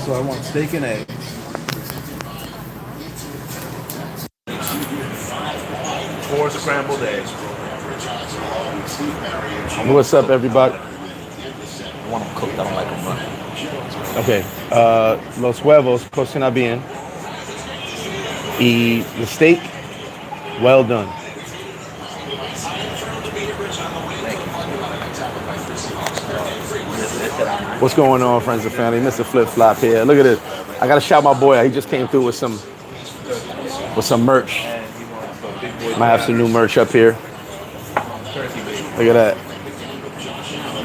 So I want steak and eggs. Four scrambled eggs. What's up, everybody? I want them cooked. I don't like them running. Okay. Los huevos cocina bien. Y the steak, well done. What's going on, friends and family? MrFlipFlop here. Look at this. I gotta shout my boy out. He just came through with some merch. Might have some new merch up here. Look at that.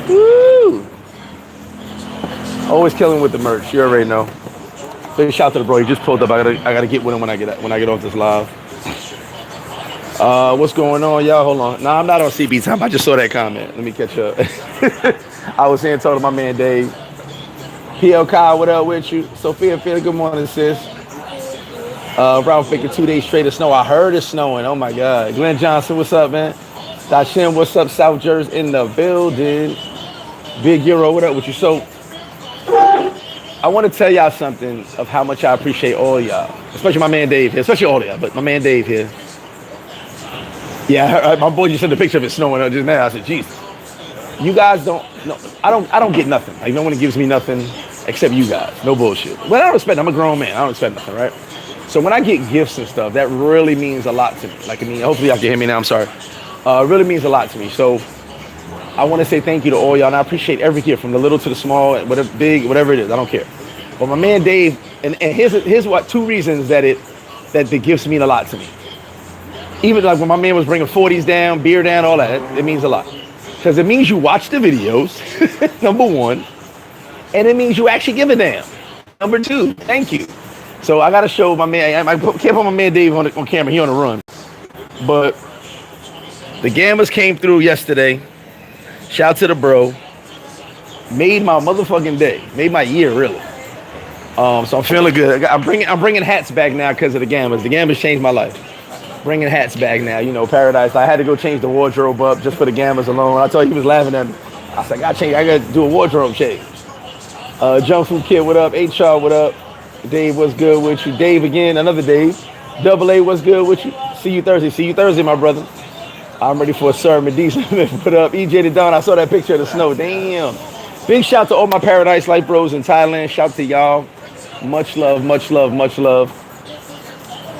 Woo! Always killing with the merch. You already know. Big shout out to the bro. He just pulled up. I gotta get with him when I get off this live. What's going on, y'all? Hold on. Nah, I'm not on CB time. I just saw that comment. Let me catch up. I was saying, told my man Dave. PL Kyle, what up with you? Sophia, good morning, sis. Ralph Baker, 2 days straight of snow. I heard it's snowing. Oh my God. Glenn Johnson, what's up, man? Dashin, what's up? South Jersey in the building. Big Euro, what up with you? So, I want to tell y'all something of how much I appreciate all y'all, especially my man Dave here, especially all of y'all, but my man Dave here. Yeah, my boy just sent a picture of it snowing just now. I said, Jesus, you guys don't, no, I don't get nothing. Like, no one gives me nothing except you guys. No bullshit. But I don't expect, I'm a grown man. I don't expect nothing, right? So when I get gifts and stuff, that really means a lot to me. Like, I mean, hopefully y'all can hear me now. I'm sorry. It really means a lot to me. So I want to say thank you to all y'all. And I appreciate every gift, from the little to the small, whatever, big, whatever it is. I don't care. But my man Dave, and here's what 2 reasons that the gifts mean a lot to me. Even like when my man was bringing 40s down, beer down, all that, it means a lot. Because it means you watch the videos, number 1. And it means you actually give a damn. Number 2, thank you. So I got to show my man, I can't put my man Dave on camera, he on the run. But the Gammas came through yesterday. Shout out to the bro. Made my motherfucking day. Made my year, really. So I'm feeling good. I'm bringing hats back now because of the Gammas. The Gammas changed my life. Bringing hats back now, you know, Paradise. I had to go change the wardrobe up just for the Gammas alone. I told you, he was laughing at me. I said, I got to do a wardrobe change. Jump Food Kid, what up? HR, what up? Dave, what's good with you? Dave again, another Dave. Double A, what's good with you? See you Thursday, my brother. I'm ready for a sermon. Decent. What up? EJ the Don, I saw that picture of the snow. Damn. Big shout to all my Paradise Life bros in Thailand. Shout to y'all. Much love, much love, much love.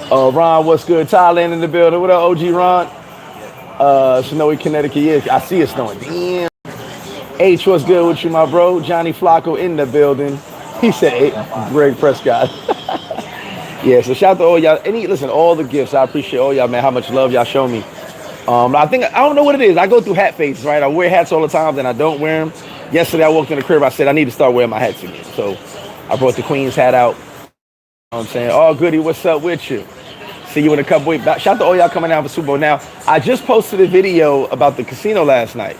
Ron, what's good? Thailand in the building. What up, OG Ron? Snowy, Connecticut. Yeah, I see it snowing. Damn. H, what's good with you, my bro? Johnny Flacco in the building. He said, hey, Greg Prescott. Yeah, so shout out to all y'all. Listen, all the gifts. I appreciate all y'all, man, how much love y'all show me. I don't know what it is. I go through hat phases, right? I wear hats all the time, then I don't wear them. Yesterday, I walked in the crib. I said, I need to start wearing my hats again. So I brought the Queen's hat out. You know what I'm saying? Oh, goody, what's up with you? See you in a couple weeks. Shout out to all y'all coming out for Super Bowl. Now, I just posted a video about the casino last night.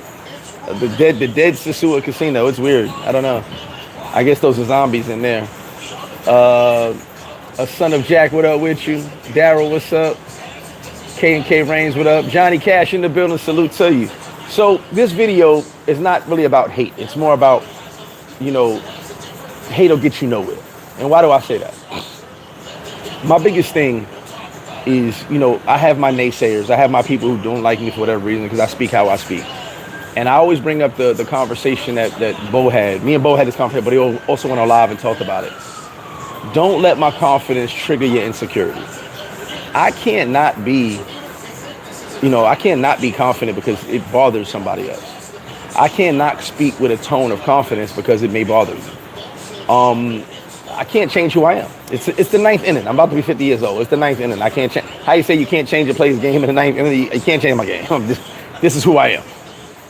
The dead Sosua casino. It's weird. I don't know. I guess those are zombies in there. A son of Jack, what up with you? Daryl, what's up? K&K Reigns, what up? Johnny Cash in the building, salute to you. So this video is not really about hate. It's more about, you know, hate will get you nowhere. And why do I say that? My biggest thing is, you know, I have my naysayers. I have my people who don't like me for whatever reason because I speak how I speak. And I always bring up the conversation that Bo had. Me and Bo had this conversation, but he also went on live and talked about it. Don't let my confidence trigger your insecurity. I can't not be confident because it bothers somebody else. I cannot speak with a tone of confidence because it may bother me. I can't change who I am. It's the 9th inning. I'm about to be 50 years old. It's the 9th inning. I can't change. How you say you can't change a player's game in the 9th inning? You can't change my game. This is who I am.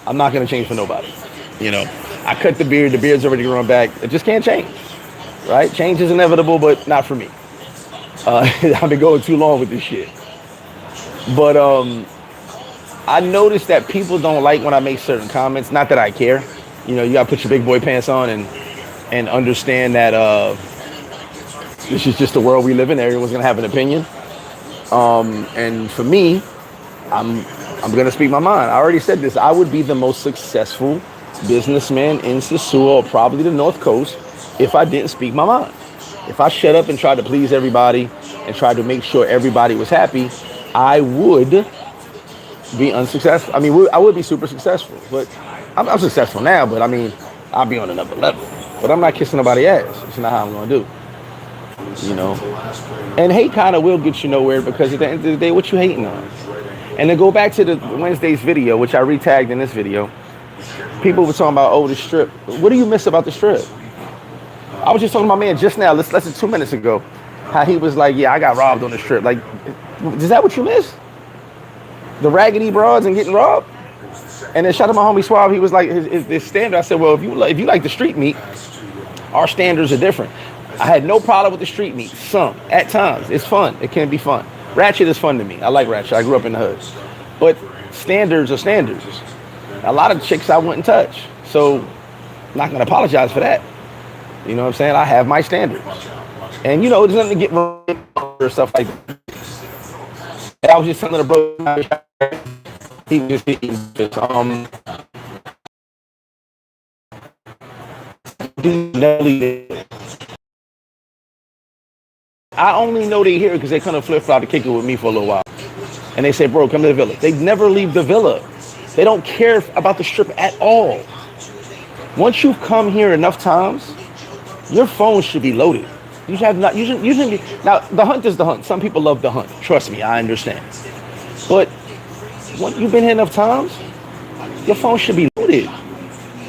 I'm not going to change for nobody. You know, I cut the beard. The beard's already growing back. It just can't change. Right? Change is inevitable, but not for me. I've been going too long with this shit. But I noticed that people don't like when I make certain comments. Not that I care. You know, you got to put your big boy pants on and understand that this is just the world we live in. Everyone's going to have an opinion. And for me, I'm going to speak my mind. I already said this. I would be the most successful businessman in Sosua, or probably the North Coast, if I didn't speak my mind. If I shut up and tried to please everybody and tried to make sure everybody was happy, I would be unsuccessful. I mean, I would be super successful, but I'm successful now, but I mean, I'll be on another level. But I'm not kissing nobody's ass. It's not how I'm going to do. You know? And hate kind of will get you nowhere because at the end of the day, what you hating on? And to go back to the Wednesday's video, which I retagged in this video, people were talking about, oh, the strip. What do you miss about the strip? I was just talking to my man just now, less than 2 minutes ago, how he was like, yeah, I got robbed on the strip. Like, is that what you miss? The raggedy broads and getting robbed? And then shout out to my homie Suave, he was like, his standard. I said, well, if you like the street meat, our standards are different. I had no problem with the street meat. Some, at times, it's fun. It can be fun. Ratchet is fun to me. I like Ratchet. I grew up in the hood. But standards are standards. A lot of chicks I wouldn't touch. So I'm not going to apologize for that. You know what I'm saying? I have my standards. And, you know, there's nothing to get wrong or stuff like that. And I was just telling the bro, he was just I only know they here because they come to flip-flop to kick it with me for a little while. And they say, bro, come to the villa. They never leave the villa. They don't care about the strip at all. Once you've come here enough times, your phone should be loaded. You should have not. You shouldn't be. Now, the hunt is the hunt. Some people love the hunt. Trust me, I understand. But once you've been here enough times, your phone should be loaded.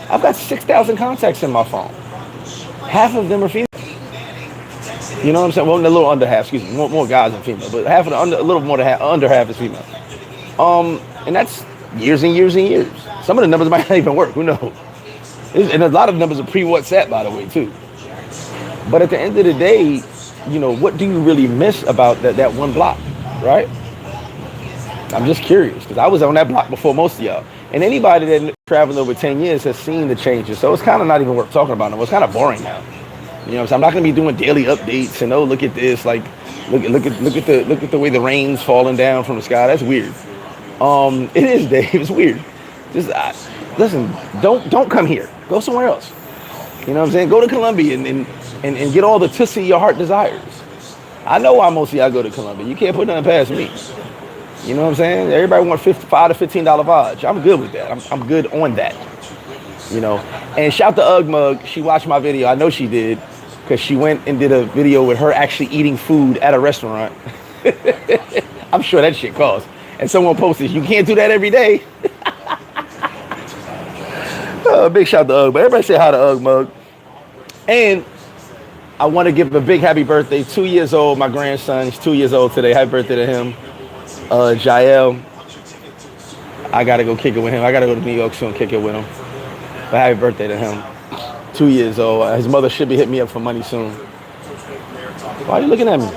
I've got 6,000 contacts in my phone. Half of them are female. You know what I'm saying? Well, a little under half. Excuse me, more guys than female, but half of the a little more than under half is female. And that's years and years and years. Some of the numbers might not even work. Who knows? And a lot of numbers are pre-WhatsApp, by the way, too. But at the end of the day, you know, what do you really miss about that one block, right? I'm just curious, because I was on that block before most of y'all. And anybody that traveled over 10 years has seen the changes. So it's kind of not even worth talking about. It's kind of boring now. You know what I'm saying? I'm not going to be doing daily updates and, oh, look at this. Like, look at the way the rain's falling down from the sky. That's weird. It is, Dave. It's weird. Just listen. Don't come here. Go somewhere else. You know what I'm saying? Go to Colombia and get all the tussie your heart desires. I know why most of y'all go to Colombia. You can't put nothing past me. You know what I'm saying? Everybody want $5 to $15 vodge. I'm good with that. I'm good on that. You know. And shout to Ugg Mug. She watched my video. I know she did, because she went and did a video with her actually eating food at a restaurant. I'm sure that shit costs. And someone posted, you can't do that every day. Big shout to Ugg. But everybody say hi to Ugg Mug. And I want to give a big happy birthday. 2 years old, my grandson. He's 2 years old today. Happy birthday to him. Jael. I got to go kick it with him. I got to go to New York soon and kick it with him. But happy birthday to him. 2 years old. His mother should be hitting me up for money soon. Why are you looking at me?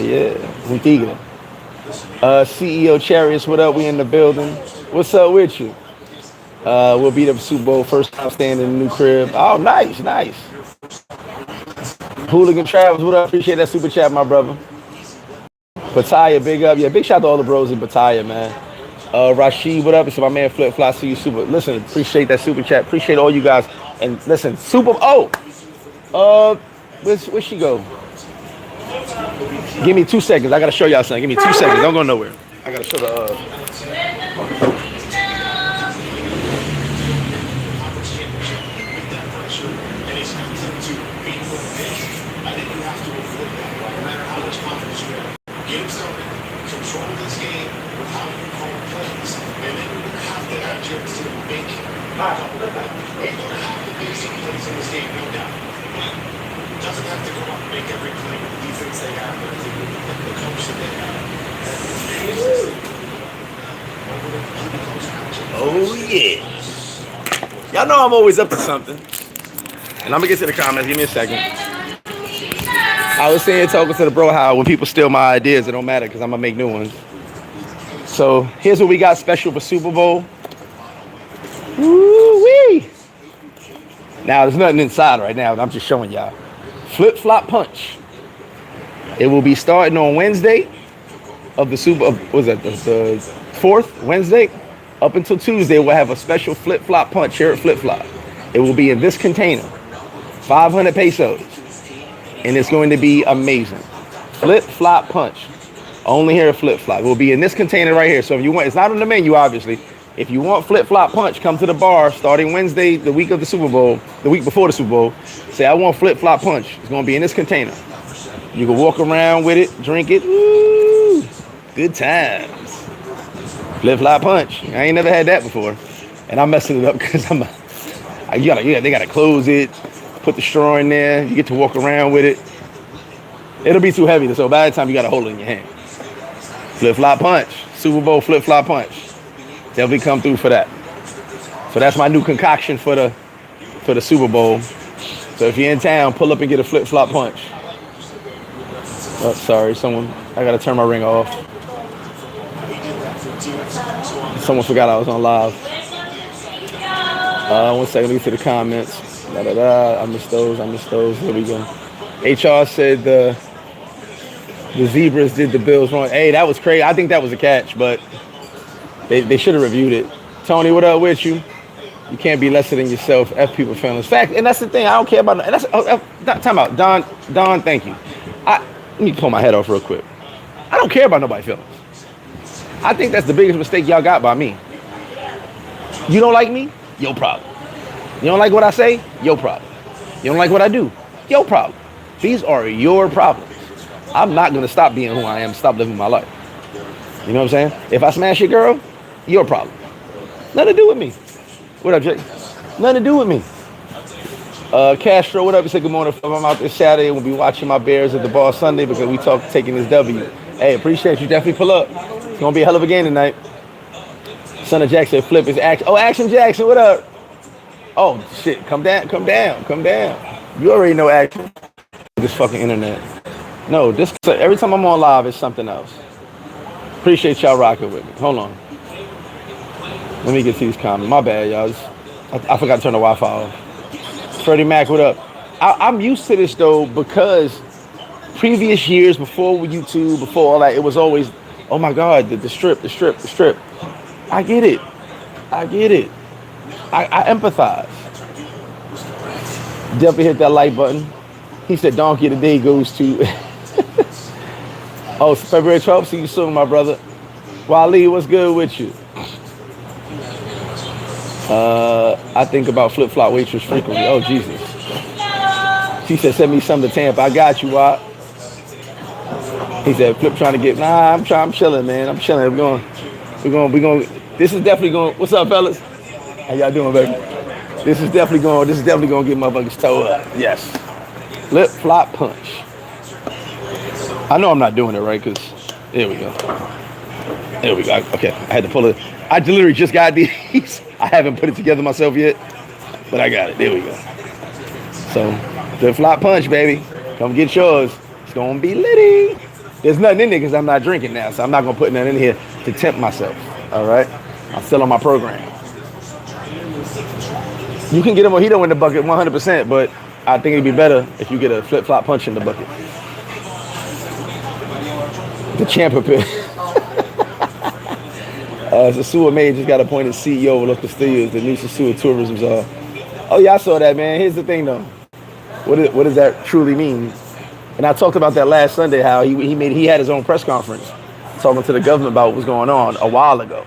Yeah. Un tigre. CEO Chariots, what up? We in the building. What's up with you? We'll beat up Super Bowl. First time staying in the new crib. Oh, nice. Hooligan Travels, what up? Appreciate that super chat, my brother. Bataya, big up. Yeah, big shout out to all the bros in Bataya, man. Rashid, what up? It's my man FlipFlop. See you super. Listen, appreciate that super chat. Appreciate all you guys. And listen, where'd she go? Give me 2 seconds. I gotta show y'all something. Give me 2 seconds. Don't go nowhere. I gotta show the Oh yeah. Y'all know I'm always up to something. And I'm gonna get to the comments. Give me a second. I was saying, talking to the bro, how when people steal my ideas, it don't matter because I'm gonna make new ones. So here's what we got special for Super Bowl. Woo-wee. Now there's nothing inside right now, but I'm just showing y'all. Flip Flop Punch. It will be starting on Wednesday of the the 4th Wednesday up until Tuesday. We'll have a special Flip Flop Punch here at Flip Flop. It will be in this container. 500 pesos. And it's going to be amazing. Flip Flop Punch. Only here at Flip Flop. It will be in this container right here. So if you want, it's not on the menu, obviously. If you want Flip Flop Punch, come to the bar starting Wednesday, the week of the Super Bowl, the week before the Super Bowl. Say, I want Flip Flop Punch. It's going to be in this container. You can walk around with it, drink it. Woo! Good times. Flip Flop Punch. I ain't never had that before. And I'm messing it up because they gotta close it, put the straw in there. You get to walk around with it. It'll be too heavy, so by the time you gotta hold it in your hand. Flip Flop Punch. Super Bowl Flip Flop Punch. They'll be come through for that. So that's my new concoction for the Super Bowl. So if you're in town, pull up and get a Flip Flop Punch. Oh, sorry, I gotta turn my ring off. Someone forgot I was on live. 1 second, let me see the comments. I missed those. Here we go. HR said the Zebras did the Bills wrong. Hey, that was crazy. I think that was a catch, but they should have reviewed it. Tony, what up with you? You can't be lesser than yourself. F people feelings. Fact, and that's the thing. I don't care about. And that's time out. Don, thank you. Let me pull my head off real quick. I don't care about nobody's feelings. I think that's the biggest mistake y'all got by me. You don't like me? Your problem. You don't like what I say? Your problem. You don't like what I do? Your problem. These are your problems. I'm not going to stop being who I am, stop living my life. You know what I'm saying? If I smash your girl, your problem. Nothing to do with me. What up, Jake? Nothing to do with me. Castro, what up? He said, good morning. I'm out this Saturday. We'll be watching my Bears at the bar Sunday because we taking this W. Hey, appreciate you. Definitely pull up. It's going to be a hell of a game tonight. Son of Jack said, Flip is Action. Oh, Action Jackson, what up? Oh, shit. Come down. You already know Action. This fucking internet. No, every time I'm on live, it's something else. Appreciate y'all rocking with me. Hold on. Let me get to these comments. My bad, y'all. I forgot to turn the Wi-Fi off. Freddie Mac, what up? I'm used to this, though, because previous years, before YouTube, before all that, it was always, oh, my God, the strip. I get it. I empathize. Definitely hit that like button. He said, donkey of the day goes to... Oh, February 12th. See you soon, my brother. Wally, what's good with you? I think about flip-flop waitress frequently. Oh, Jesus. She said, send me some to Tampa. I got you, Wop. He said, Flip trying to get... Nah, I'm chilling, man. I'm chilling. We're going... This is definitely going... What's up, fellas? How y'all doing, baby? This is definitely going to get motherfuckers toe up. Yes. Flip Flop Punch. I know I'm not doing it right, because there we go. Okay, I had to pull it. I literally just got these. I haven't put it together myself yet, but I got it. There we go. So, Flip Flop Punch, baby. Come get yours. It's going to be litty. There's nothing in there because I'm not drinking now, so I'm not going to put nothing in here to tempt myself. All right? I'm still on my program. You can get a mojito in the bucket 100%, but I think it'd be better if you get a flip-flop punch in the bucket. The Champa pit. Sosua May just got appointed CEO of Los Castillos, the new Sosua Tourism Czar. Oh yeah, I saw that, man. Here's the thing, though. What does that truly mean? And I talked about that last Sunday, how he had his own press conference talking to the government about what was going on a while ago.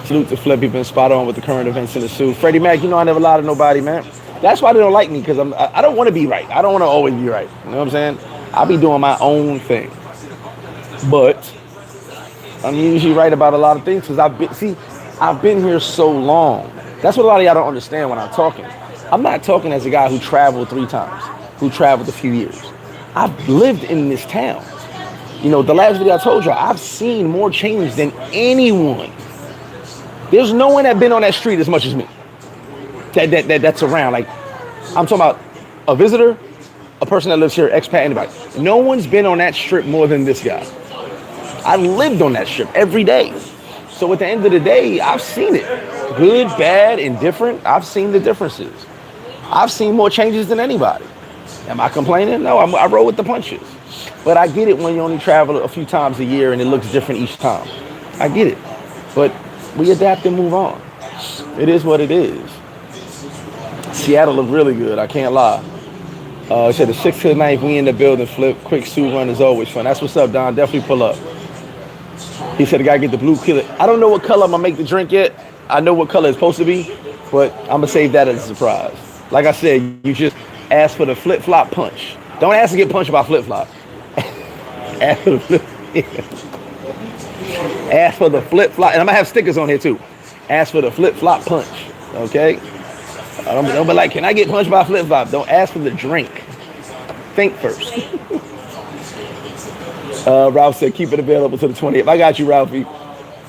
Salute to Flip. You've been spot on with the current events in the suit. Freddie Mac, you know I never lie to nobody, man. That's why they don't like me, because I don't want to be right. I don't want to always be right. You know what I'm saying? I'll be doing my own thing. But I'm usually right about a lot of things because I've been here so long. That's what a lot of y'all don't understand when I'm talking. I'm not talking as a guy who traveled 3 times, who traveled a few years. I've lived in this town. You know, the last video I told y'all, I've seen more change than anyone. There's no one that's been on that street as much as me. That's around. Like, I'm talking about a visitor, a person that lives here, expat, anybody. No one's been on that strip more than this guy. I lived on that strip every day. So at the end of the day, I've seen it. Good, bad, indifferent. I've seen the differences. I've seen more changes than anybody. Am I complaining? No, I roll with the punches. But I get it when you only travel a few times a year and it looks different each time. I get it. But we adapt and move on. It is what it is. Seattle looked really good. I can't lie. It said the 6th to the 9th, we in the building. Flip, quick suit run is always fun. That's what's up, Don. Definitely pull up. He said, I gotta get the blue killer. I don't know what color I'm gonna make the drink yet. I know what color it's supposed to be, but I'm gonna save that as a surprise. Like I said, you just ask for the flip-flop punch. Don't ask to get punched by flip-flop. Ask for the flip. Ask for the flip-flop. And I'm gonna have stickers on here too. Ask for the flip-flop punch. Okay? Don't be like, can I get punched by flip-flop? Don't ask for the drink. Think first. Ralph said, keep it available to the 20th. I got you, Ralphie.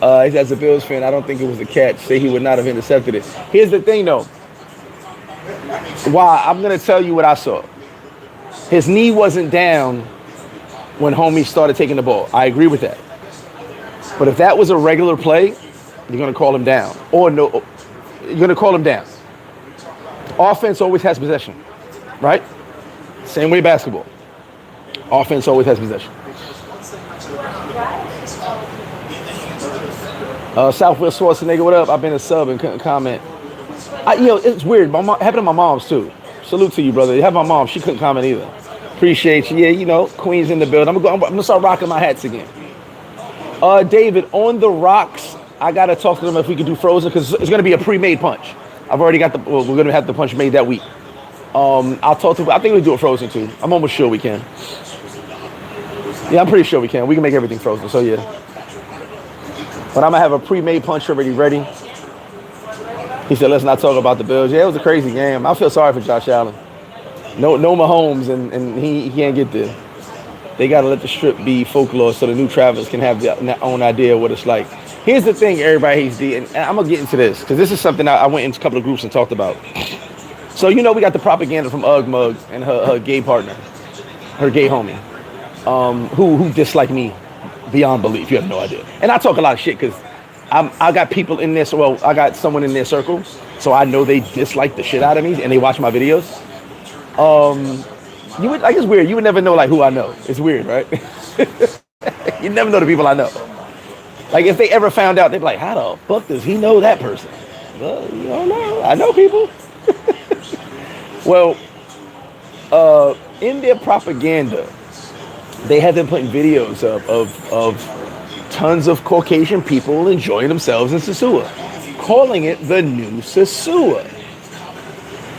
As a Bills fan, I don't think it was a catch. Say he would not have intercepted it. Here's the thing, though. Why? I'm going to tell you what I saw. His knee wasn't down when homie started taking the ball. I agree with that. But if that was a regular play, you're going to call him down. Or no, you're going to call him down. Offense always has possession, right? Same way basketball. Offense always has possession. Southwest Schwarzenegger, what up? I've been a sub and couldn't comment. It's weird. My mom, happened to my mom's too. Salute to you, brother. You have my mom. She couldn't comment either. Appreciate you. Yeah, Queen's in the building. I'm gonna start rocking my hats again. David, on the rocks, I gotta talk to them if we could do Frozen because it's gonna be a pre-made punch. I've already got we're gonna have the punch made that week. I'll talk to them. I think we'll do it Frozen too. I'm almost sure we can. Yeah, I'm pretty sure we can. We can make everything Frozen, so yeah. But I'm gonna have a pre-made punch already ready. He said, let's not talk about the Bills. Yeah, it was a crazy game. I feel sorry for Josh Allen. No Mahomes, and he can't get there. They gotta let the strip be folklore so the new travelers can have their own idea of what it's like. Here's the thing, everybody hates D, and I'm gonna get into this because this is something I went into a couple of groups and talked about. So we got the propaganda from Ugg Mug and her gay partner, her gay homie, who dislike me beyond belief. You have no idea. And I talk a lot of shit because I got people in this. Well, I got someone in their circle, so I know they dislike the shit out of me and they watch my videos. It's weird. You would never know who I know. It's weird, right? You never know the people I know. Like if they ever found out, they'd be like, how the fuck does he know that person? Well, you don't know. I know people. Well, in their propaganda, they have been putting videos of tons of Caucasian people enjoying themselves in Sosua, calling it the new Sosua.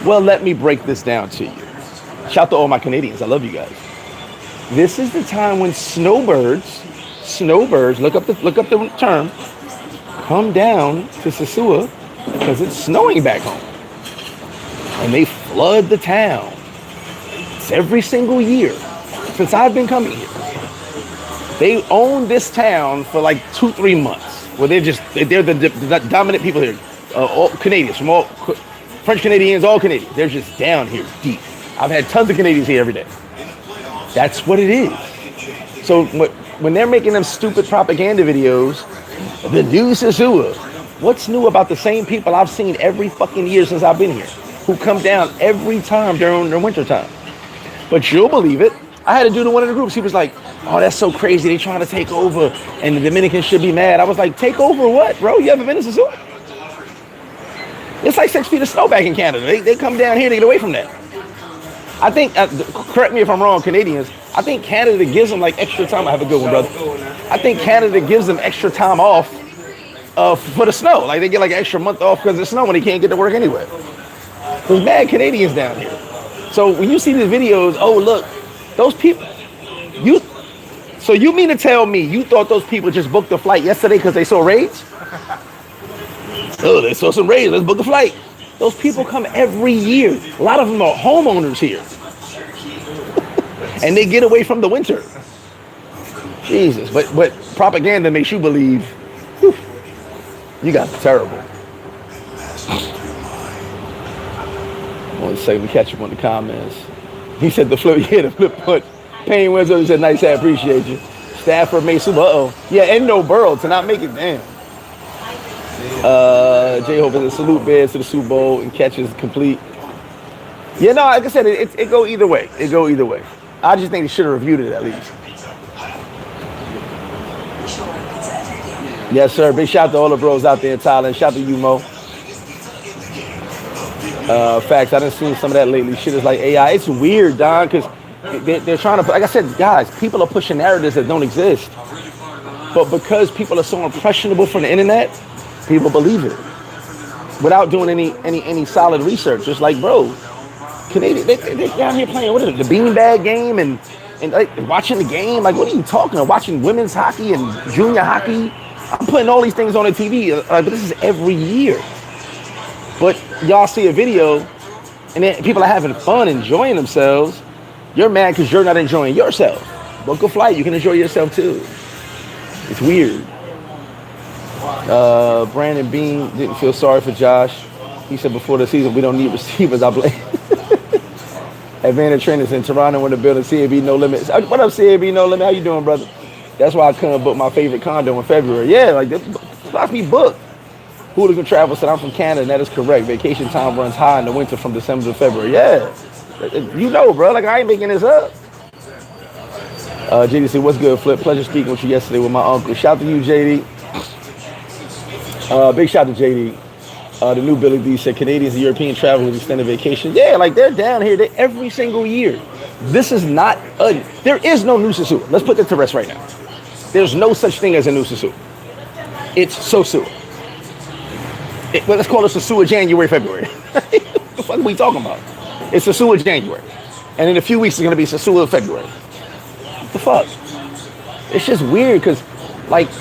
Well, let me break this down to you. Shout to all my Canadians. I love you guys. This is the time when snowbirds, look up the term, come down to Sosua because it's snowing back home. And they flood the town. It's every single year since I've been coming here. They own this town for 2-3 months. Where they're the dominant people here. All Canadians, from all French Canadians, all Canadians. They're just down here deep. I've had tons of Canadians here every day. That's what it is. So when they're making them stupid propaganda videos, the new Sosua, what's new about the same people I've seen every fucking year since I've been here, who come down every time during the winter time? But you'll believe it. I had a dude in one of the groups. He was like, oh, that's so crazy. They trying to take over and the Dominicans should be mad. I was like, take over what, bro? You ever been to Sosua? It's 6 feet of snow back in Canada. They come down here to get away from that. I think, correct me if I'm wrong, Canadians, I think Canada gives them extra time. I have a good one, brother. I think Canada gives them extra time off for the snow. They get an extra month off because of the snow when they can't get to work anyway. There's mad Canadians down here. So when you see these videos, oh, look, those people, so you mean to tell me you thought those people just booked a flight yesterday because they saw raids? Oh, they saw some raids, let's book a flight. Those people come every year. A lot of them are homeowners here. And they get away from the winter. Jesus, but propaganda makes you believe, whew, you guys are terrible. 1 second, catch up on the comments. He said the flip punch. Payne Winslow, he said, nice hat, appreciate you. Stafford made Super, yeah, and no Burrow to not make it, damn. J-Hope is a salute bears to the Super Bowl and catches complete. Yeah, no, like I said, it go either way. It go either way. I just think they should have reviewed it at least. Yes, sir. Big shout out to all the bros out there in Thailand. Shout out to you, Mo. Facts. I done seen some of that lately. Shit is like AI. It's weird, Don, because they're trying to, like I said, guys, people are pushing narratives that don't exist. But because people are so impressionable from the internet, people believe it without doing any solid research. It's like, bro, Canadian, they down here playing, what is it, the beanbag game and like watching the game. Like, what are you talking about? Watching women's hockey and junior hockey. I'm putting all these things on the TV, but this is every year. But y'all see a video, and then people are having fun, enjoying themselves. You're mad because you're not enjoying yourself. Book a flight, you can enjoy yourself too. It's weird. Brandon Bean didn't feel sorry for Josh. He said before the season, we don't need receivers. I blame. Advantage trainers in Toronto in the building. CAB No Limits. What up, CAB No Limit? How you doing, brother? That's why I couldn't book my favorite condo in February. Yeah, like this spots be booked. Hooligan Travel said I'm from Canada, and that is correct. Vacation time runs high in the winter from December to February. Yeah, you know, bro. Like I ain't making this up. JD said, what's good, Flip? Pleasure speaking with you yesterday with my uncle. Shout to you, JD. Big shout to JD. The new Billy D said Canadians and European travel with extended vacation. Yeah, like they're down here every single year. This is not there is no new Sosua. Let's put that to rest right now. There's no such thing as a new Sosua. It's Sosua. Well, let's call it Sosua January, February. What the fuck are we talking about? It's Sosua January. And in a few weeks, it's going to be Sosua February. What the fuck? It's just weird because, like,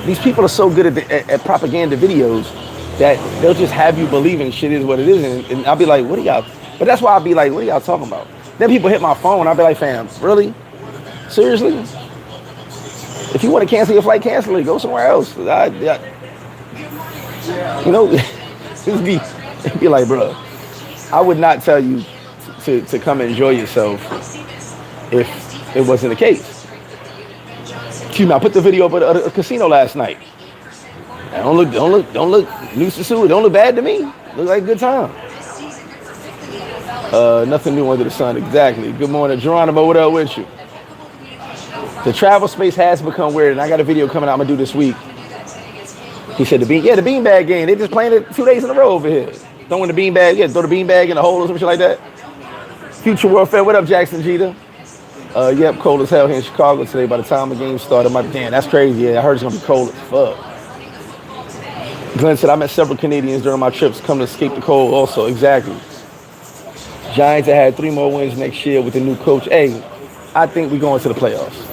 these people are so good at propaganda videos that they'll just have you believing shit is what it is. And I'll be like, what are y'all? But that's why I'll be like, what are y'all talking about? Then people hit my phone. I'll be like, fam, really? Seriously? If you want to cancel your flight, cancel it. Go somewhere else. You know, it'd be like, bro, I would not tell you to come enjoy yourself if it wasn't the case. Excuse me, I put the video up at a casino last night. Don't look new Sosua. Don't look bad to me. Look like a good time. Nothing new under the sun. Exactly. Good morning, Geronimo. What up with you? The travel space has become weird, and I got a video coming out I'm gonna do this week. He said the beanbag game. They just playing it 2 days in a row over here. Throwing the beanbag, throw the beanbag in the hole or some shit like that. Future Warfare. What up, Jackson Jeter? Yep, cold as hell here in Chicago today. By the time the game started, I'm like, damn, that's crazy. Yeah, I heard it's gonna be cold as fuck. Glenn said I met several Canadians during my trips come to escape the cold. Also, exactly. Giants have had 3 more wins next year with the new coach. Hey, I think we're going to the playoffs.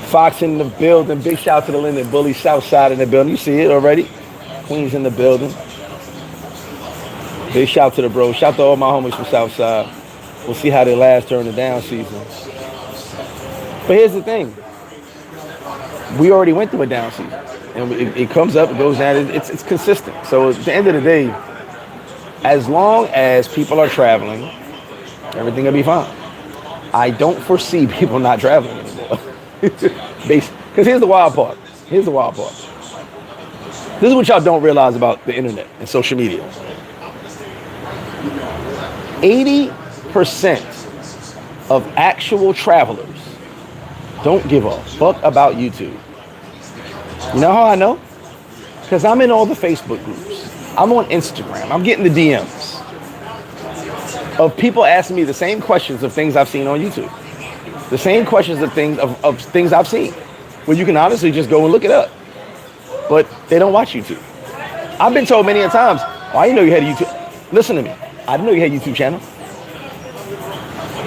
Fox in the building. Big shout to the Linden Bully. Southside in the building. You see it already. Queens in the building. Big shout to the bros. Shout to all my homies from Southside. We'll see how they last during the down season. But here's the thing. We already went through a down season. And it comes up, it goes down. It's consistent. So at the end of the day, as long as people are traveling, everything will be fine. I don't foresee people not traveling anymore. Because here's the wild part. This is what y'all don't realize about the internet and social media. 80% of actual travelers don't give a fuck about YouTube. You know how I know? Because I'm in all the Facebook groups. I'm on Instagram. I'm getting the DMs of people asking me the same questions of things I've seen on YouTube. The same questions of things I've seen. Well, you can honestly just go and look it up. But they don't watch YouTube. I've been told many a times, oh, I didn't know you had a YouTube. Listen to me. I didn't know you had a YouTube channel.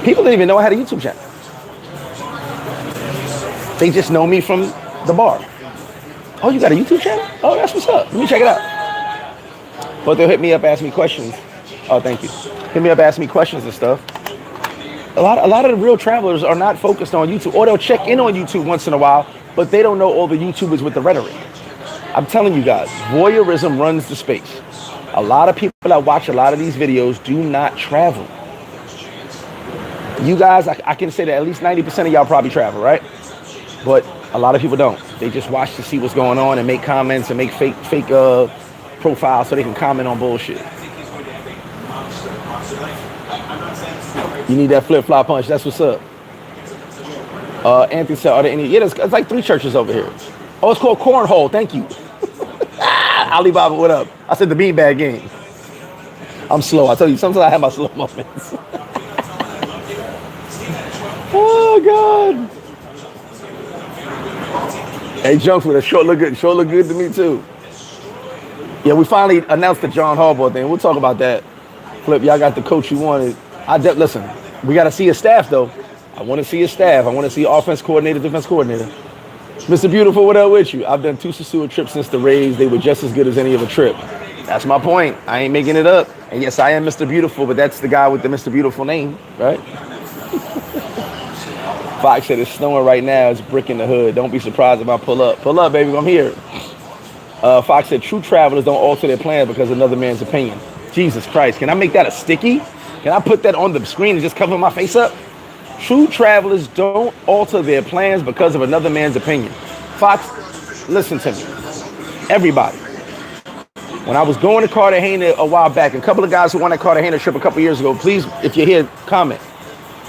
People didn't even know I had a YouTube channel. They just know me from the bar. Oh, you got a YouTube channel? Oh, that's what's up. Let me check it out. But they'll hit me up, ask me questions. Oh, thank you. Hit me up, ask me questions and stuff. A lot of the real travelers are not focused on YouTube, or they'll check in on YouTube once in a while, but they don't know all the YouTubers with the rhetoric. I'm telling you guys, voyeurism runs the space. A lot of people that watch a lot of these videos do not travel. You guys, I can say that at least 90% of y'all probably travel, right? But a lot of people don't. They just watch to see what's going on and make comments and make fake profiles so they can comment on bullshit. You need that flip-flop punch. That's what's up. Anthony said, are there any? Yeah, it's like 3 churches over here. Oh, it's called Cornhole. Thank you. Alibaba, what up? I said the beanbag game. I'm slow. I tell you, sometimes I have my slow moments. Oh God. Hey, Junks with a short look good. Short look good to me too. Yeah, we finally announced the John Harbaugh thing. We'll talk about that. Flip, y'all got the coach you wanted. Listen, we got to see his staff though. I want to see his staff. I want to see offense coordinator, defense coordinator. Mr. Beautiful, what up with you? I've done 2 Sosua trips since the Rays. They were just as good as any other trip. That's my point. I ain't making it up. And yes, I am Mr. Beautiful, but that's the guy with the Mr. Beautiful name, right? Fox said it's snowing right now. It's brick in the hood. Don't be surprised if I pull up. Pull up, baby. I'm here. Fox said true travelers don't alter their plans because of another man's opinion. Jesus Christ. Can I make that a sticky? Can I put that on the screen and just cover my face up? True travelers don't alter their plans because of another man's opinion. Fox, listen to me. Everybody. When I was going to Cartagena a while back, a couple of guys who won that Cartagena trip a couple years ago, please, if you're here, comment.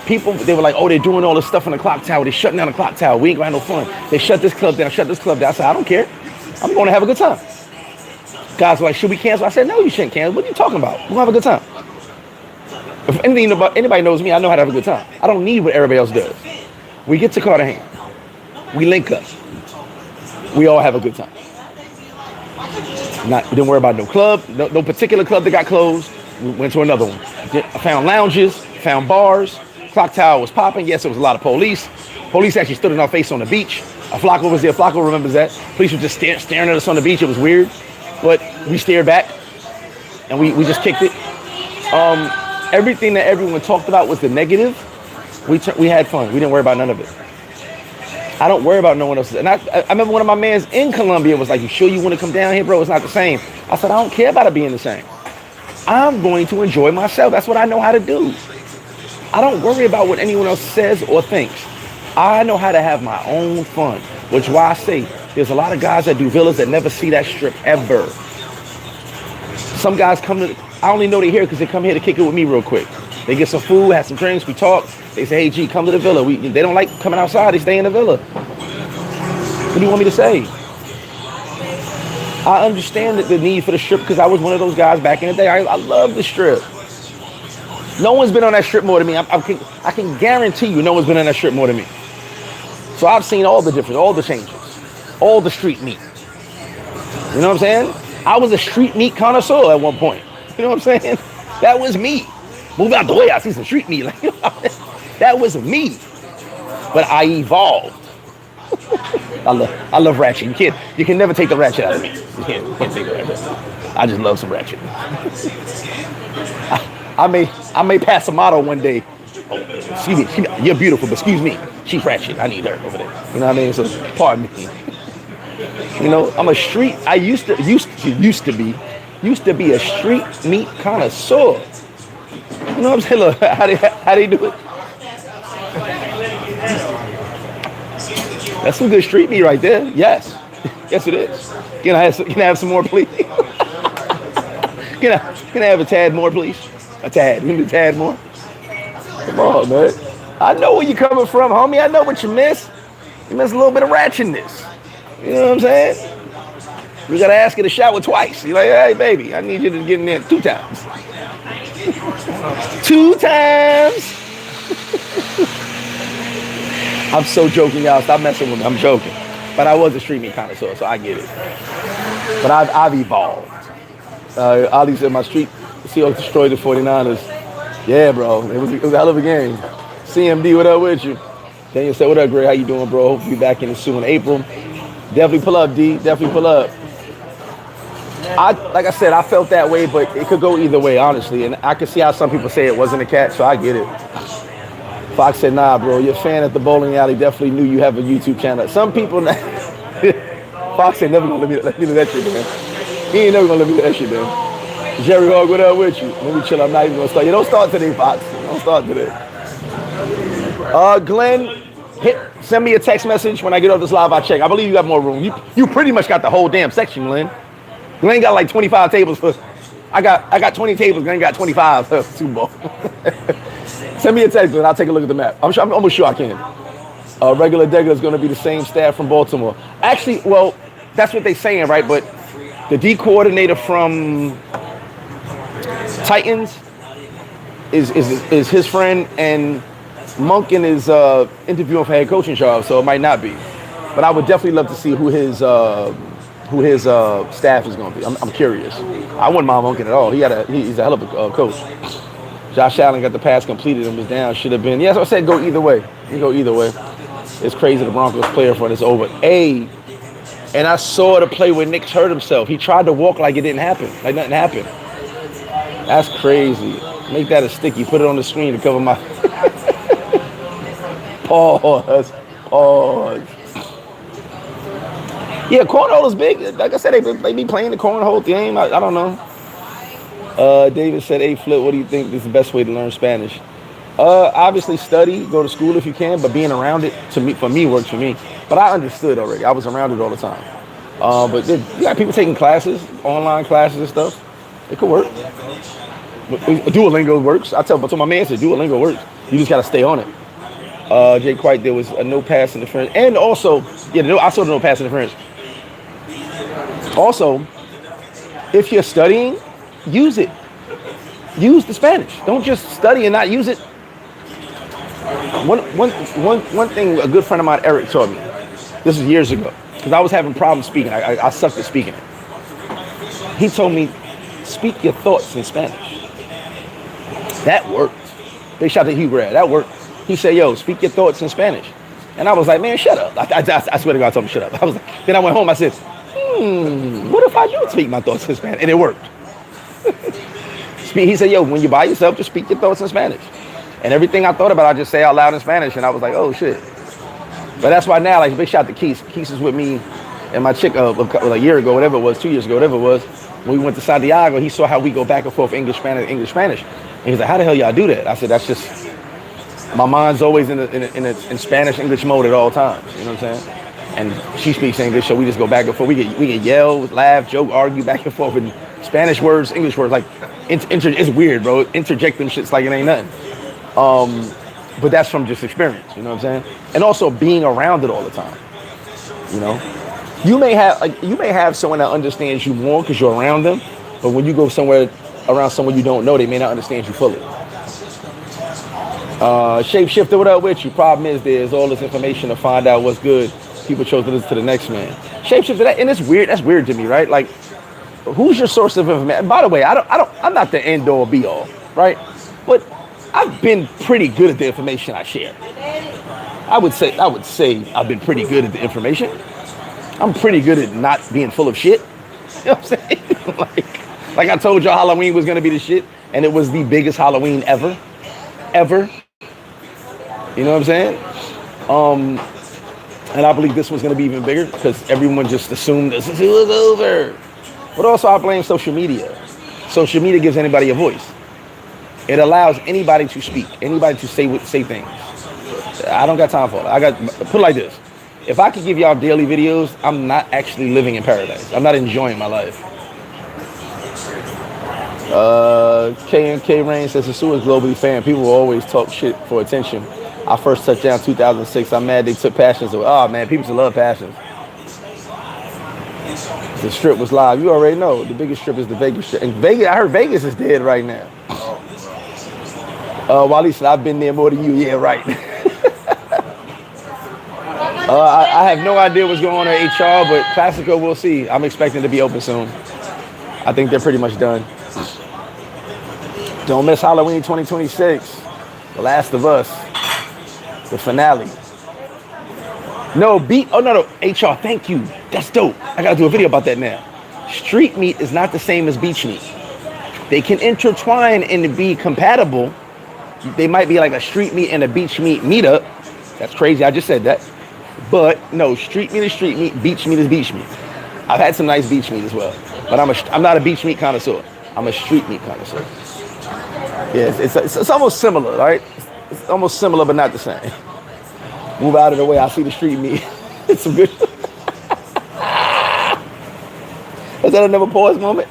People, they were like, oh, they're doing all this stuff on the clock tower. They're shutting down the clock tower. We ain't gonna have no fun. They shut this club down, shut this club down. I said, I don't care. I'm going to have a good time. Guys were like, should we cancel? I said, no, you shouldn't cancel. What are you talking about? We're gonna have a good time. If anything about anybody knows me, I know how to have a good time. I don't need what everybody else does. We get to Cartagena. We link up. We all have a good time. We didn't worry about no club, no particular club that got closed. We went to another one. I found lounges, found bars. Clock tower was popping. Yes, there was a lot of police. Police actually stood in our face on the beach. Flacco was there. Flacco remembers that. Police were just staring at us on the beach. It was weird, but we stared back and we just kicked it. Everything that everyone talked about was the negative. We had fun. We didn't worry about none of it. I don't worry about no one else's. And I remember one of my mans in Colombia was like, you sure you want to come down here, bro? It's not the same. I said, I don't care about it being the same. I'm going to enjoy myself. That's what I know how to do. I don't worry about what anyone else says or thinks. I know how to have my own fun, which is why I say there's a lot of guys that do villas that never see that strip ever. Some guys come to, I only know they're here because they come here to kick it with me real quick. They get some food, have some drinks, we talk. They say, hey, G, come to the villa. They don't like coming outside. They stay in the villa. What do you want me to say? I understand the need for the strip because I was one of those guys back in the day. I love the strip. No one's been on that strip more than me. I can guarantee you no one's been on that strip more than me. So I've seen all the difference, all the changes, all the street meat. You know what I'm saying? I was a street meat connoisseur at one point. You know what I'm saying? That was me. Move out the way, I see some street meat. Like, that was me. But I evolved. I love ratchet. You can never take the ratchet out of me. You can't take the ratchet. I just love some ratchet. I may pass a model one day. Oh, excuse me, you're beautiful, but excuse me, she's ratchet. I need her over there. You know what I mean? So pardon me. You know, I'm a street. I used to be a street meat connoisseur. You know what I'm saying? Look, how they do it? That's some good street meat right there. Yes, yes it is. Can I have some more, please? Can I have a tad more, please? A tad. You need a tad more? Come on, man. I know where you're coming from, homie. I know what you miss. You miss a little bit of ratchetness. You know what I'm saying? You gotta ask her to shower twice. You're like, hey, baby, I need you to get in there 2 times. 2 times. I'm so joking, y'all. Stop messing with me. I'm joking. But I was a street meat connoisseur, so I get it. But I've evolved. Ali said my street Seahawks destroyed the 49ers. Yeah, bro. It was a hell of a game. CMD, what up with you? Daniel said, what up, Gray? How you doing, bro? Hope you be back in soon in April. Definitely pull up, D. Definitely pull up. Like I said, I felt that way, but it could go either way, honestly. And I could see how some people say it wasn't a catch, so I get it. Fox said, nah, bro, your fan at the bowling alley definitely knew you have a YouTube channel. Some people, Fox ain't never gonna let me do that shit, man. He ain't never gonna let me do that shit, man. Jerry Hogg, what up with you? Let me chill, I'm not even gonna start. You don't start today, Fox. Don't start today. Glenn, send me a text message when I get off this live, I check. I believe you got more room. You pretty much got the whole damn section, Glenn. Glenn got like 25 tables for, I got 20 tables, Glenn got 25 for Super Bowl. Send me a text, Glenn, I'll take a look at the map. I'm almost sure I can. Regular Degger is gonna be the same staff from Baltimore. Actually, well, that's what they're saying, right? But the D coordinator from Titans is his friend, and Monken is interviewing for head coaching job, so it might not be. But I would definitely love to see who his staff is going to be. I'm curious. I wouldn't mind Monken at all. He's a hell of a coach. Josh Allen got the pass completed and was down. Should have been. Yes, I said go either way. You can go either way. It's crazy the Broncos player for this over. And I saw the play where Nick hurt himself. He tried to walk like it didn't happen, like nothing happened. That's crazy. Make that a sticky. Put it on the screen to cover my... Pause. Yeah, cornhole is big. Like I said, they be playing the cornhole game. I don't know. David said, hey, Flip, what do you think is the best way to learn Spanish? Obviously study, go to school if you can, but being around it, for me, works for me. But I understood already. I was around it all the time. But you got people taking classes, online classes and stuff. It could work. Duolingo works. I told my man, said Duolingo works. You just got to stay on it. Jay White, there was a no pass interference. And also, I saw the no pass interference. Also, if you're studying, use it. Use the Spanish. Don't just study and not use it. One thing a good friend of mine, Eric, taught me. This was years ago, because I was having problems speaking. I sucked at speaking. He told me, speak your thoughts in Spanish. That worked. Big shout out to Hugh Grad. That worked. He said, yo, speak your thoughts in Spanish. And I was like, man, shut up. I swear to God, I told him, shut up. Then I went home, I said, what if I do speak my thoughts in Spanish? And it worked. He said, yo, when you're by yourself, just speak your thoughts in Spanish. And everything I thought about, I just say out loud in Spanish. And I was like, oh, shit. But that's why now, like, big shout out to Keith. Keith is with me and my chick a year ago, whatever it was, 2 years ago, whatever it was. When we went to Santiago, he saw how we go back and forth English, Spanish, English, Spanish. And he's like, how the hell y'all do that? I said, that's just, my mind's always in Spanish, English mode at all times. You know what I'm saying? And she speaks English, so we just go back and forth. We can yell, laugh, joke, argue back and forth in Spanish words, English words. Like, it's weird, bro. Interject them shits like it ain't nothing. But that's from just experience, you know what I'm saying? And also being around it all the time, you know? You may have someone that understands you more because you're around them, but when you go somewhere around someone you don't know, they may not understand you fully. Shapeshifter, what up with you? Problem is there's all this information to find out what's good. People chose to listen to the next man. Shapeshifter, and it's weird. That's weird to me, right? Like, who's your source of information? By the way, I'm not the end all be all, right? But I've been pretty good at the information I share. I would say I've been pretty good at the information. I'm pretty good at not being full of shit. You know what I'm saying? like I told y'all, Halloween was gonna be the shit, and it was the biggest Halloween ever. You know what I'm saying? And I believe this was gonna be even bigger because everyone just assumed this was over. But also I blame social media. Social media gives anybody a voice. It allows anybody to speak, anybody to say things. I don't got time for it. Put it like this. If I could give y'all daily videos, I'm not actually living in paradise. I'm not enjoying my life. K&K Rain says, Sosua is globally fan. People will always talk shit for attention. Our first touchdown 2006. I'm mad they took Passions away. Oh man, people still love Passions. The strip was live. You already know. The biggest strip is the Vegas strip. And Vegas, I heard Vegas is dead right now. Wally said, I've been there more than you. Yeah, right. I have no idea what's going on at HR, but Classico, we'll see. I'm expecting to be open soon. I think they're pretty much done. Don't miss Halloween 2026. The Last of Us. The finale. No, HR, thank you. That's dope. I gotta do a video about that now. Street meat is not the same as beach meat. They can intertwine and be compatible. They might be like a street meat and a beach meat meetup. That's crazy, I just said that. But no, street meat is street meat, beach meat is beach meat. I've had some nice beach meat as well. But I'm not a beach meat connoisseur. I'm a street meat connoisseur. Yes, it's almost similar, right? It's almost similar, but not the same. Move out of the way. I see the street meat. It's some good. Is that another pause moment?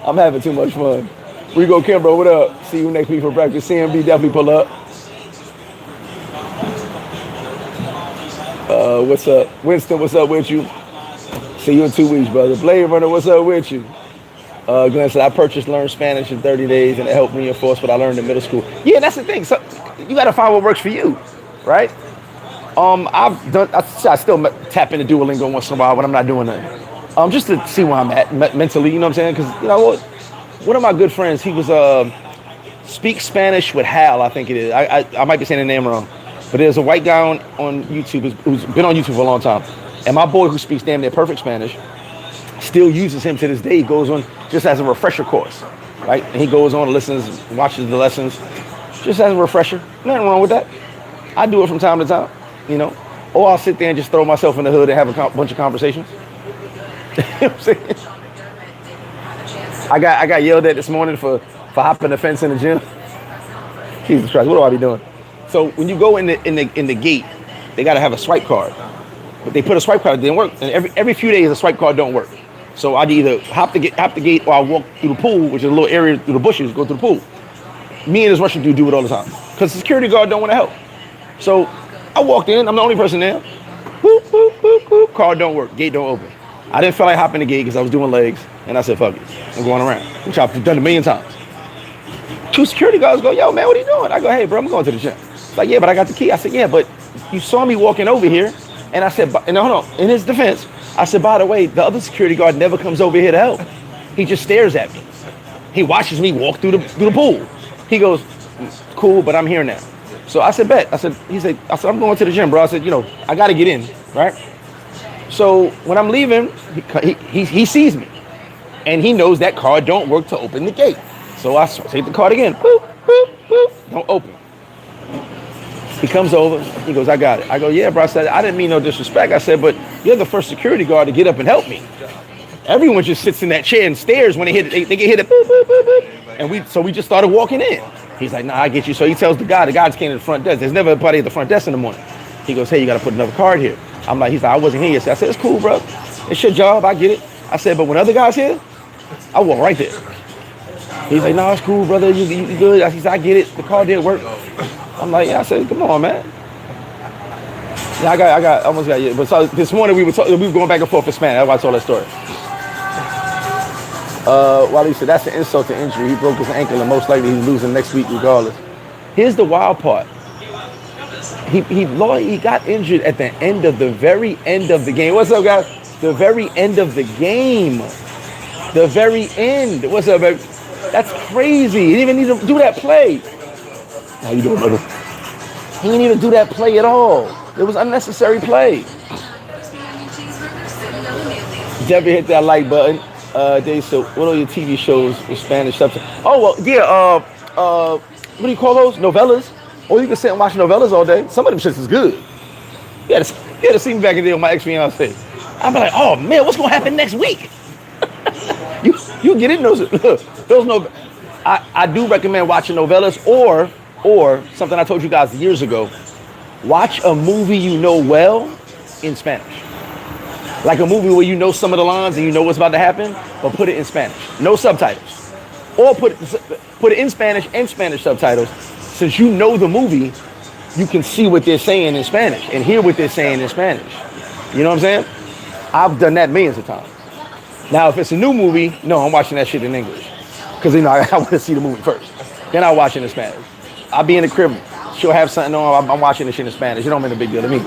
I'm having too much fun. Rigo Kimbrough, what up? See you next week for breakfast. CMB, definitely pull up. What's up? Winston, what's up with you? See you in 2 weeks, brother. Blade Runner, what's up with you? Glenn said, I learned Spanish in 30 days, and it helped me reinforce what I learned in middle school. Yeah, that's the thing. So you got to find what works for you, right? I still tap into Duolingo once in a while when I'm not doing nothing. Just to see where I'm at mentally, you know what I'm saying? Because, you know, one of my good friends, he was Speak Spanish with Hal, I think it is. I might be saying the name wrong. But there's a white guy on YouTube who's been on YouTube for a long time. And my boy who speaks damn near perfect Spanish still uses him to this day. He goes on just as a refresher course, right? And he goes on and listens, watches the lessons, just as a refresher. Nothing wrong with that. I do it from time to time, you know. Or I'll sit there and just throw myself in the hood and have a bunch of conversations. You know what I'm saying? I got yelled at this morning for hopping the fence in the gym. Jesus Christ, what do I be doing? So when you go in the gate, they gotta have a swipe card. But they put a swipe card, it didn't work. And every few days a swipe card don't work. So I'd either hop the gate or I walk through the pool, which is a little area through the bushes, go through the pool. Me and this Russian dude do it all the time. Because the security guard don't want to help. So I walked in, I'm the only person there. Boop, boop, boop, boop. Card don't work, gate don't open. I didn't feel like hopping the gate because I was doing legs. And I said, fuck it, I'm going around, which I've done a million times. 2 security guards go, yo, man, what are you doing? I go, hey, bro, I'm going to the gym. It's like, yeah, but I got the key. I said, yeah, but you saw me walking over here. And I said, and hold on, in his defense, I said, by the way, the other security guard never comes over here to help. He just stares at me. He watches me walk through the pool. He goes, cool, but I'm here now. So I said, bet. I said, I'm going to the gym, bro. I said, you know, I got to get in, right? So when I'm leaving, he sees me. And he knows that card don't work to open the gate. So I take the card again. Boop, boop, boop. Don't open. He comes over. He goes, I got it. I go, yeah, bro. I said, I didn't mean no disrespect. I said, but you're the first security guard to get up and help me. Everyone just sits in that chair and stares when they hit it. They get hit it. Boop, boop, boop, boop. And we just started walking in. He's like, nah, I get you. So he tells the guy just came to the front desk. There's never anybody at the front desk in the morning. He goes, hey, you got to put another card here. He's like, I wasn't here yesterday. I said, it's cool, bro. It's your job. I get it. I said, but when other guys here, I walk right there. He's like, no, it's cool, brother. You good. He said, I get it. The card didn't work. I'm like, yeah. I said, come on, man. Yeah, I almost got you. But so this morning we were going back and forth for Spanish. That's why I told that story. Wally said, that's an insult to injury. He broke his ankle and most likely he's losing next week regardless. Here's the wild part. He got injured at the very end of the game. What's up, guys? The very end of the game. The very end. What's up, baby? That's crazy. He didn't even need to do that play. How you doing, brother? He didn't even do that play at all. It was unnecessary play. Debbie hit that like button. They said, what are your TV shows with Spanish subtitles? Oh, well, yeah. What do you call those? Novellas? Or you can sit and watch novellas all day. Some of them shits is good. You had to see me back in there with my ex-fiance. I'm like, oh man, what's gonna happen next week? you get in those no. I do recommend watching novellas or something I told you guys years ago. Watch a movie you know well in Spanish. Like a movie where you know some of the lines and you know what's about to happen, but put it in Spanish. No subtitles. Or put it in Spanish and Spanish subtitles. Since you know the movie, you can see what they're saying in Spanish and hear what they're saying in Spanish. You know what I'm saying? I've done that millions of times. Now, if it's a new movie, no, I'm watching that shit in English. Because, you know, I want to see the movie first. Then I'll watch it in Spanish. I'll be in the crib. She'll have something on. I'm watching the shit in Spanish. It don't mean a big deal to me.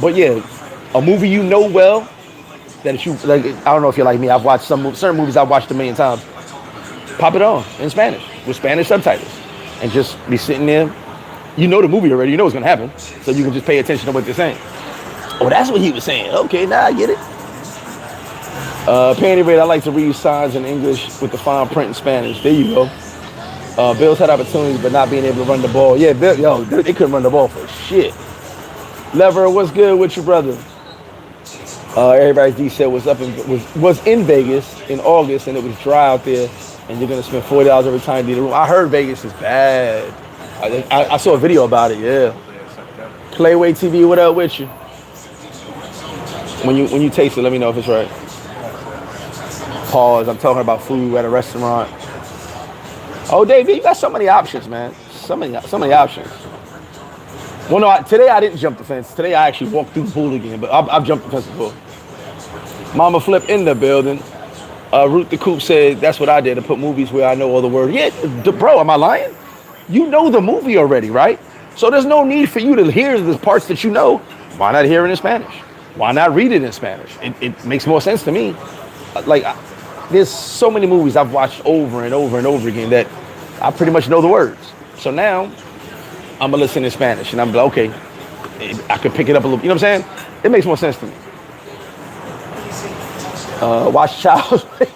But yeah, a movie you know well, that you, like, I don't know if you're like me. I've watched certain movies I've watched a million times. Pop it on in Spanish with Spanish subtitles. And just be sitting there. You know the movie already. You know what's going to happen. So you can just pay attention to what they're saying. Oh, that's what he was saying. Okay, now I get it. Panty Raid, I like to read signs in English with the fine print in Spanish. There you go. Bills had opportunities, but not being able to run the ball. Yeah, they couldn't run the ball for shit. Lever, what's good with you, brother? Everybody's D said was in Vegas in August, and it was dry out there, and you're gonna spend $40 every time you do the room. I heard Vegas is bad. I saw a video about it. Yeah. Clayway TV, what up with you? When you taste it, let me know if it's right. Pause. I'm talking about food at a restaurant. Oh, Dave, you got so many options, man. So many options. Well, no, today I didn't jump the fence. Today I actually walked through the pool again, but I've jumped the fence before. Mama Flip in the building. Ruth the Coop said, that's what I did, to put movies where I know all the words. Yeah, bro, am I lying? You know the movie already, right? So there's no need for you to hear the parts that you know. Why not hear it in Spanish? Why not read it in Spanish? It makes more sense to me. Like, there's so many movies I've watched over and over and over again that I pretty much know the words. So now, I'm going to listen in Spanish, and I'm like, okay, I could pick it up a little, you know what I'm saying? It makes more sense to me. Watch Child's Play.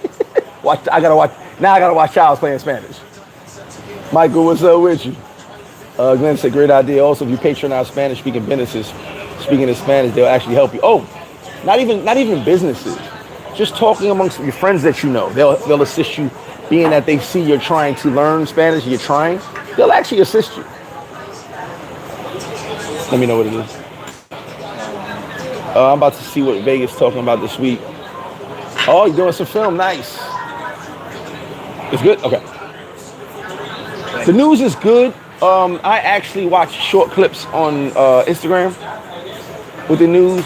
I gotta watch Child's Play in Spanish. Michael, what's up with you? Glenn said, great idea. Also, if you patronize Spanish-speaking businesses, speaking in Spanish, they'll actually help you. Oh, not even businesses. Just talking amongst your friends that you know. They'll assist you, being that they see you're trying to learn Spanish, you're trying. They'll actually assist you. Let me know what it is. I'm about to see what Vegas is talking about this week. Oh, you're doing some film. Nice. It's good? Okay. The news is good. I actually watch short clips on Instagram with the news.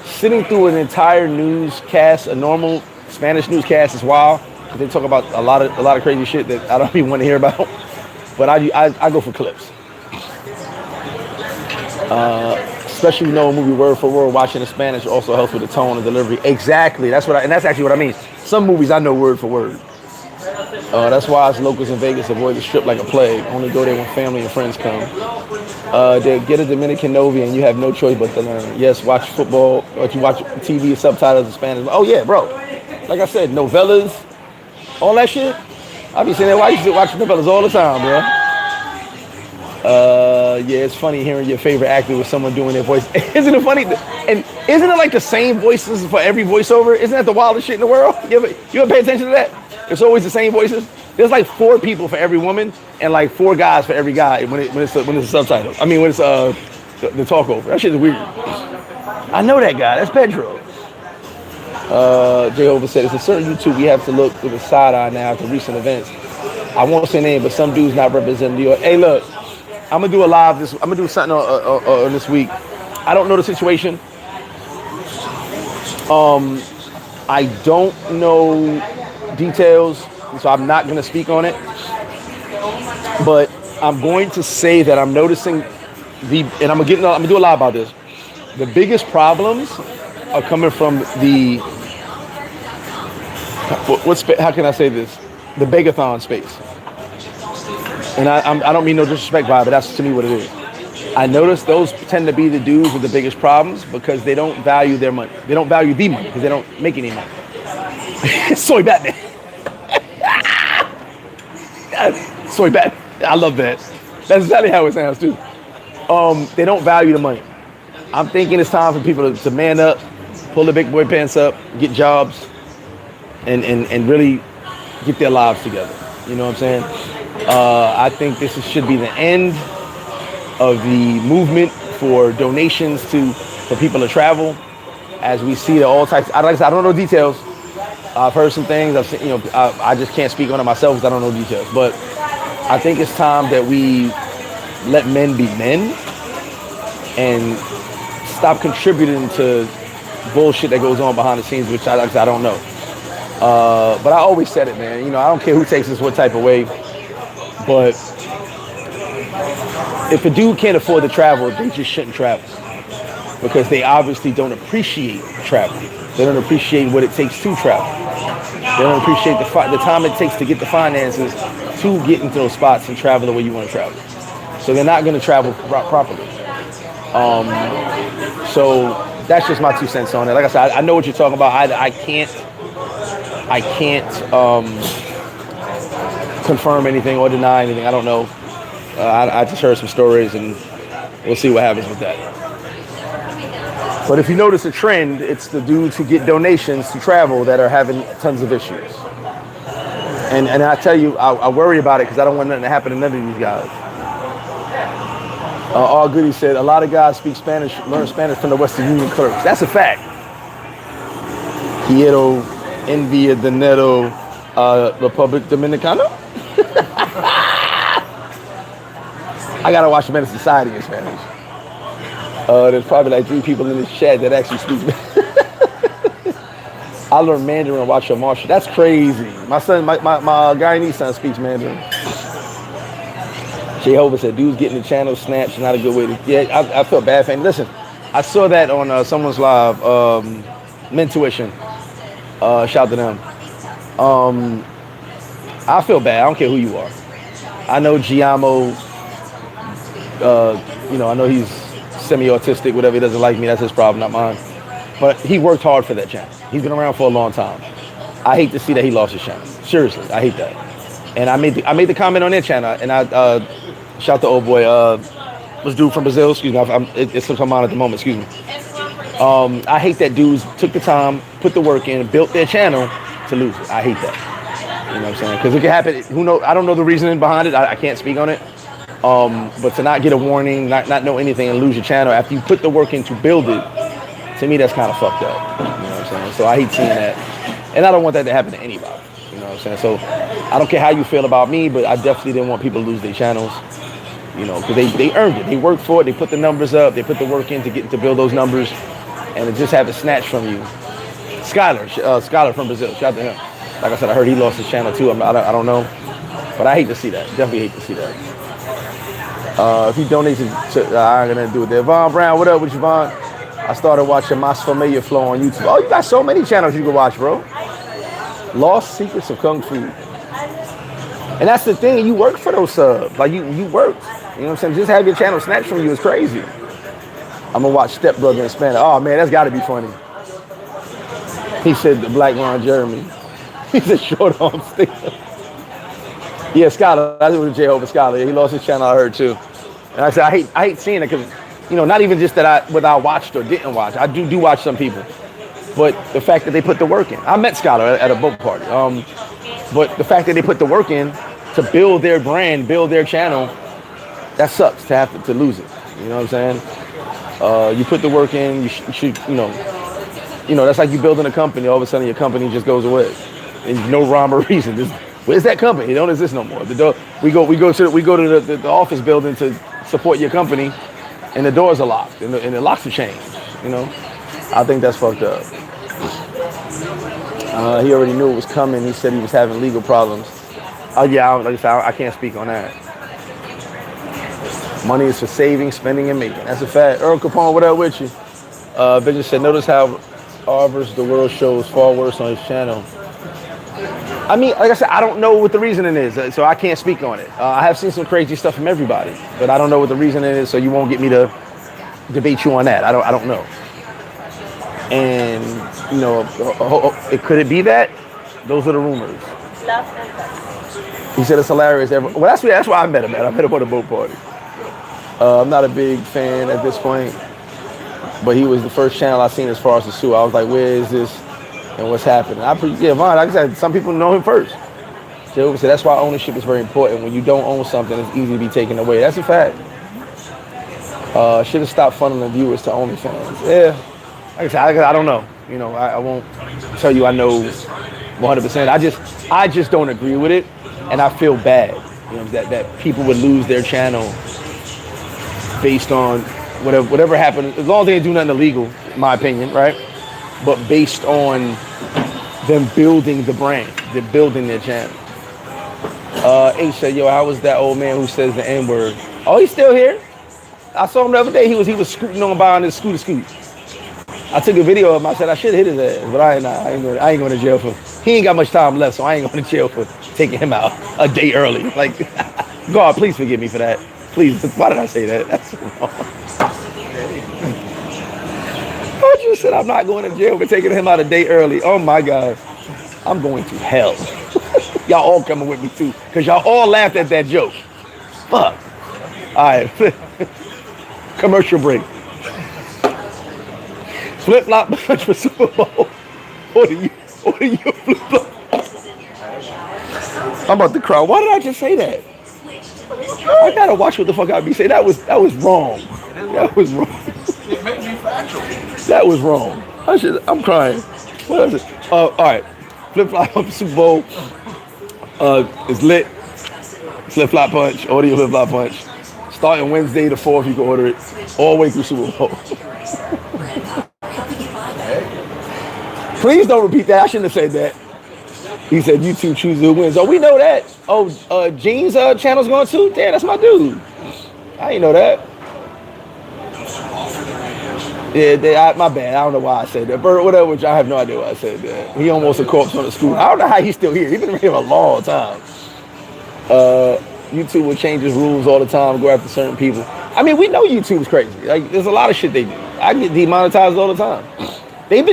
Sitting through an entire newscast, a normal Spanish newscast, is wild. They talk about a lot of crazy shit that I don't even want to hear about. But I go for clips. Especially knowing movie word for word, watching in Spanish also helps with the tone and delivery. Exactly. That's actually what I mean. Some movies I know word for word. That's why us locals in Vegas avoid the strip like a plague. Only go there when family and friends come. They get a Dominican Novi and you have no choice but to learn. Yes, watch football, or you watch TV subtitles in Spanish. Oh yeah, bro. Like I said, novellas, all that shit. I be sitting there watching novellas all the time, bro. Yeah, it's funny hearing your favorite actor with someone doing their voice. Isn't it funny? And isn't it like the same voices for every voiceover? Isn't that the wildest shit in the world? You ever pay attention to that? It's always the same voices. There's like 4 people for every woman and like 4 guys for every guy when it's a subtitle. I mean, when it's the talk over. That shit is weird. I know that guy. That's Pedro. Jehovah said, it's a certain YouTube we have to look with a side eye now after recent events. I won't say name, but some dudes not representing New York. Hey, look. I'm gonna do a live I'm gonna do something on this week. I don't know the situation. I don't know details, so I'm not gonna speak on it. But I'm going to say that I'm noticing and I'm gonna do a live about this. The biggest problems are coming from how can I say this? The begathon space. And I don't mean no disrespect by it, but that's to me what it is. I notice those tend to be the dudes with the biggest problems because they don't value their money. They don't value the money because they don't make any money. Soy Batman. Soy Batman. I love that. That's exactly how it sounds too. They don't value the money. I'm thinking it's time for people to man up, pull the big boy pants up, get jobs, and really get their lives together. You know what I'm saying? I think this should be the end of the movement for donations for people to travel. As we see all types, like I said, I don't know details. I've heard some things. I've seen, I just can't speak on it myself because I don't know details. But I think it's time that we let men be men and stop contributing to bullshit that goes on behind the scenes, which I don't know. But I always said it, man. I don't care who takes this what type of way. But if a dude can't afford to travel, they just shouldn't travel because they obviously don't appreciate travel. They don't appreciate what it takes to travel. They don't appreciate the time it takes to get the finances to get into those spots and travel the way you want to travel. So they're not going to travel properly. So that's just my 2 cents on it. Like I said, I know what you're talking about. I can't confirm anything or deny anything. I don't know. I just heard some stories, and we'll see what happens with that. But if you notice a trend, it's the dudes who get donations to travel that are having tons of issues. And I tell you, I worry about it because I don't want nothing to happen to none of these guys. All Goody said, a lot of guys learn Spanish from the Western Union clerks. That's a fact. Quiero enviar dinero Republic Dominicana. I gotta watch Men of Society in Spanish. There's probably like 3 people in this chat that actually speak. I learned Mandarin, watch your martial. That's crazy. My son, my Guyanese son speaks Mandarin. Jehovah said, dudes getting the channel snatched, not a good way to. Yeah, I felt bad for him. Listen, I saw that on someone's live, Mentuition. Shout to them. I feel bad. I don't care who you are. I know Giamo, I know he's semi-autistic, whatever. He doesn't like me. That's his problem, not mine. But he worked hard for that channel. He's been around for a long time. I hate to see that he lost his channel. Seriously, I hate that. And I made the comment on their channel, and I shout to old boy, was dude from Brazil. Excuse me, it's slipped my mind at the moment. Excuse me. I hate that dudes took the time, put the work in, built their channel to lose it. I hate that. You know what I'm saying? Because it can happen. Who knows? I don't know the reasoning behind it. I can't speak on it. But to not get a warning, not know anything, and lose your channel after you put the work in to build it, to me that's kind of fucked up. You know what I'm saying? So I hate seeing that, and I don't want that to happen to anybody. You know what I'm saying? So I don't care how you feel about me, but I definitely didn't want people to lose their channels. You know, because they earned it. They worked for it. They put the numbers up. They put the work in to build those numbers, and to just have it snatched from you. Skyler from Brazil. Shout out to him. Like I said, I heard he lost his channel too. I don't know, but I hate to see that. Definitely hate to see that. If he donates to I'm gonna do it there. Von Brown, what up with you, Von? I started watching Mas Familiar Flow on YouTube. Oh, you got so many channels you can watch, bro. Lost Secrets of Kung Fu. And that's the thing, you work for those subs. Like you worked. You know what I'm saying? Just have your channel snatched from you is crazy. I'm gonna watch Step Brother in Spanish. Oh man, that's gotta be funny. He said the black Ron Jeremy. He said short arm sticker. Yeah, Scholar. That's what Jehovah Scholar. He lost his channel, I heard too. And I said I hate seeing it because, not even just that whether I watched or didn't watch. I do watch some people. But the fact that they put the work in. I met Scholar at a boat party. But the fact that they put the work in to build their brand, build their channel, that sucks to have to lose it. You know what I'm saying? You put the work in, you should, that's like you building a company, all of a sudden your company just goes away. And no rhyme or reason. Where's that company? It don't exist no more. We go to the office building to support your company, and the doors are locked, and the locks have changed. I think that's fucked up. He already knew it was coming. He said he was having legal problems. Oh yeah, like I said, I can't speak on that. Money is for saving, spending, and making. That's a fact. Earl Capone, what up with you? Vision said, notice how R vs. the World shows far worse on his channel. I mean, like I said, I don't know what the reasoning is, so I can't speak on it. I have seen some crazy stuff from everybody, but I don't know what the reasoning is, so you won't get me to debate you on that. I don't know. And, could it be that? Those are the rumors. He said it's hilarious. Well, that's why I met him, man. I met him on a boat party. I'm not a big fan at this point, but he was the first channel I seen as far as Sosua. I was like, where is this and what's happening? Vaughn, like I said, some people know him first. So that's why ownership is very important. When you don't own something, it's easy to be taken away. That's a fact. Should have stopped funneling viewers to OnlyFans. Yeah, like I said, I don't know. I won't tell you I know 100%. I just don't agree with it, and I feel bad. That people would lose their channel based on whatever happened. As long as they didn't do nothing illegal, in my opinion, right? But based on them building the brand, they're building their channel. H said, yo, how was that old man who says the N-word? Oh, he's still here. I saw him the other day. He was scooting on by on his scooter. I took a video of him. I said I should have hit his ass, but I ain't going to jail for. He ain't got much time left, so I ain't going to jail for taking him out a day early. Like, God, please forgive me for that. Please. Why did I say that? That's wrong. I just said I'm not going to jail for taking him out a day early. Oh my God, I'm going to hell. Y'all all coming with me too, because y'all all laughed at that joke. Fuck. All right. Commercial break. Flip-flop punch for Super Bowl. Or do you flip-flop? I'm about to cry. Why did I just say that? I gotta watch what the fuck I be saying. That was wrong. That was wrong. It makes me factual. That was wrong. I'm crying. What is it? All right. Flip-flop up Super Bowl is lit. Flip-flop punch, audio flip-flop punch. Starting Wednesday the 4th, you can order it all the way through Super Bowl. Please don't repeat that. I shouldn't have said that. He said YouTube chooses who wins. Oh, we know that. Oh, Gene's channel's going too? Damn, that's my dude. I didn't know that. Yeah, my bad. I don't know why I said that. Bert, whatever, which I have no idea why I said that. He almost a corpse on the school. I don't know how he's still here. He's been here a long time. YouTube will change his rules all the time, go after certain people. I mean, we know YouTube's crazy. Like, there's a lot of shit they do. I get demonetized all the time. They've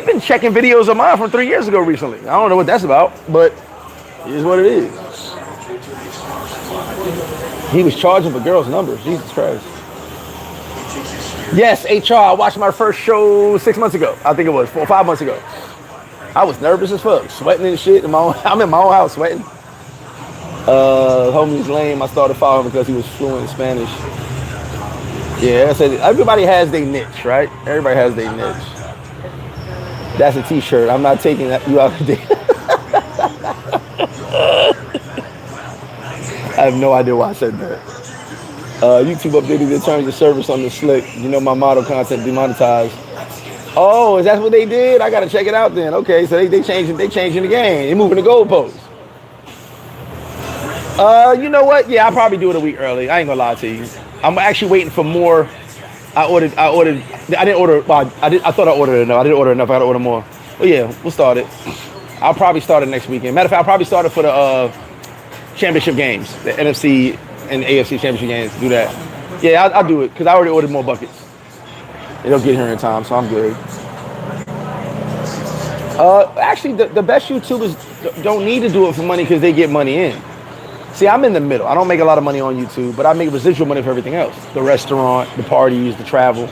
been checking videos of mine from 3 years ago recently. I don't know what that's about, but it is what it is. He was charging for girls' numbers. Jesus Christ. Yes, HR. I watched my first show 6 months ago. I think it was 4 or 5 months ago. I was nervous as fuck, sweating and shit. I'm in my own house sweating. Homie's lame. I started following because he was fluent in Spanish. Yeah, I said everybody has their niche, right? Everybody has their niche. That's a t-shirt. I'm not taking that you out today. I have no idea why I said that. YouTube updated their terms of service on the slick. You know my model content demonetized. Oh, is that what they did? I gotta check it out then. Okay, so they changing the game. They moving the goalposts. You know what? Yeah, I'll probably do it a week early. I ain't gonna lie to you. I'm actually waiting for more. I didn't order. Well, I thought I ordered enough. I didn't order enough. I gotta order more. But yeah, we'll start it. I'll probably start it next weekend. Matter of fact, I'll probably start it for the championship games, the NFC and AFC championship games. Do that. Yeah, I'll do it because I already ordered more buckets. It'll get here in time, so I'm good. Actually, the best YouTubers don't need to do it for money because they get money in. See, I'm in the middle. I don't make a lot of money on YouTube, but I make residual money for everything else. The restaurant, the parties, the travel.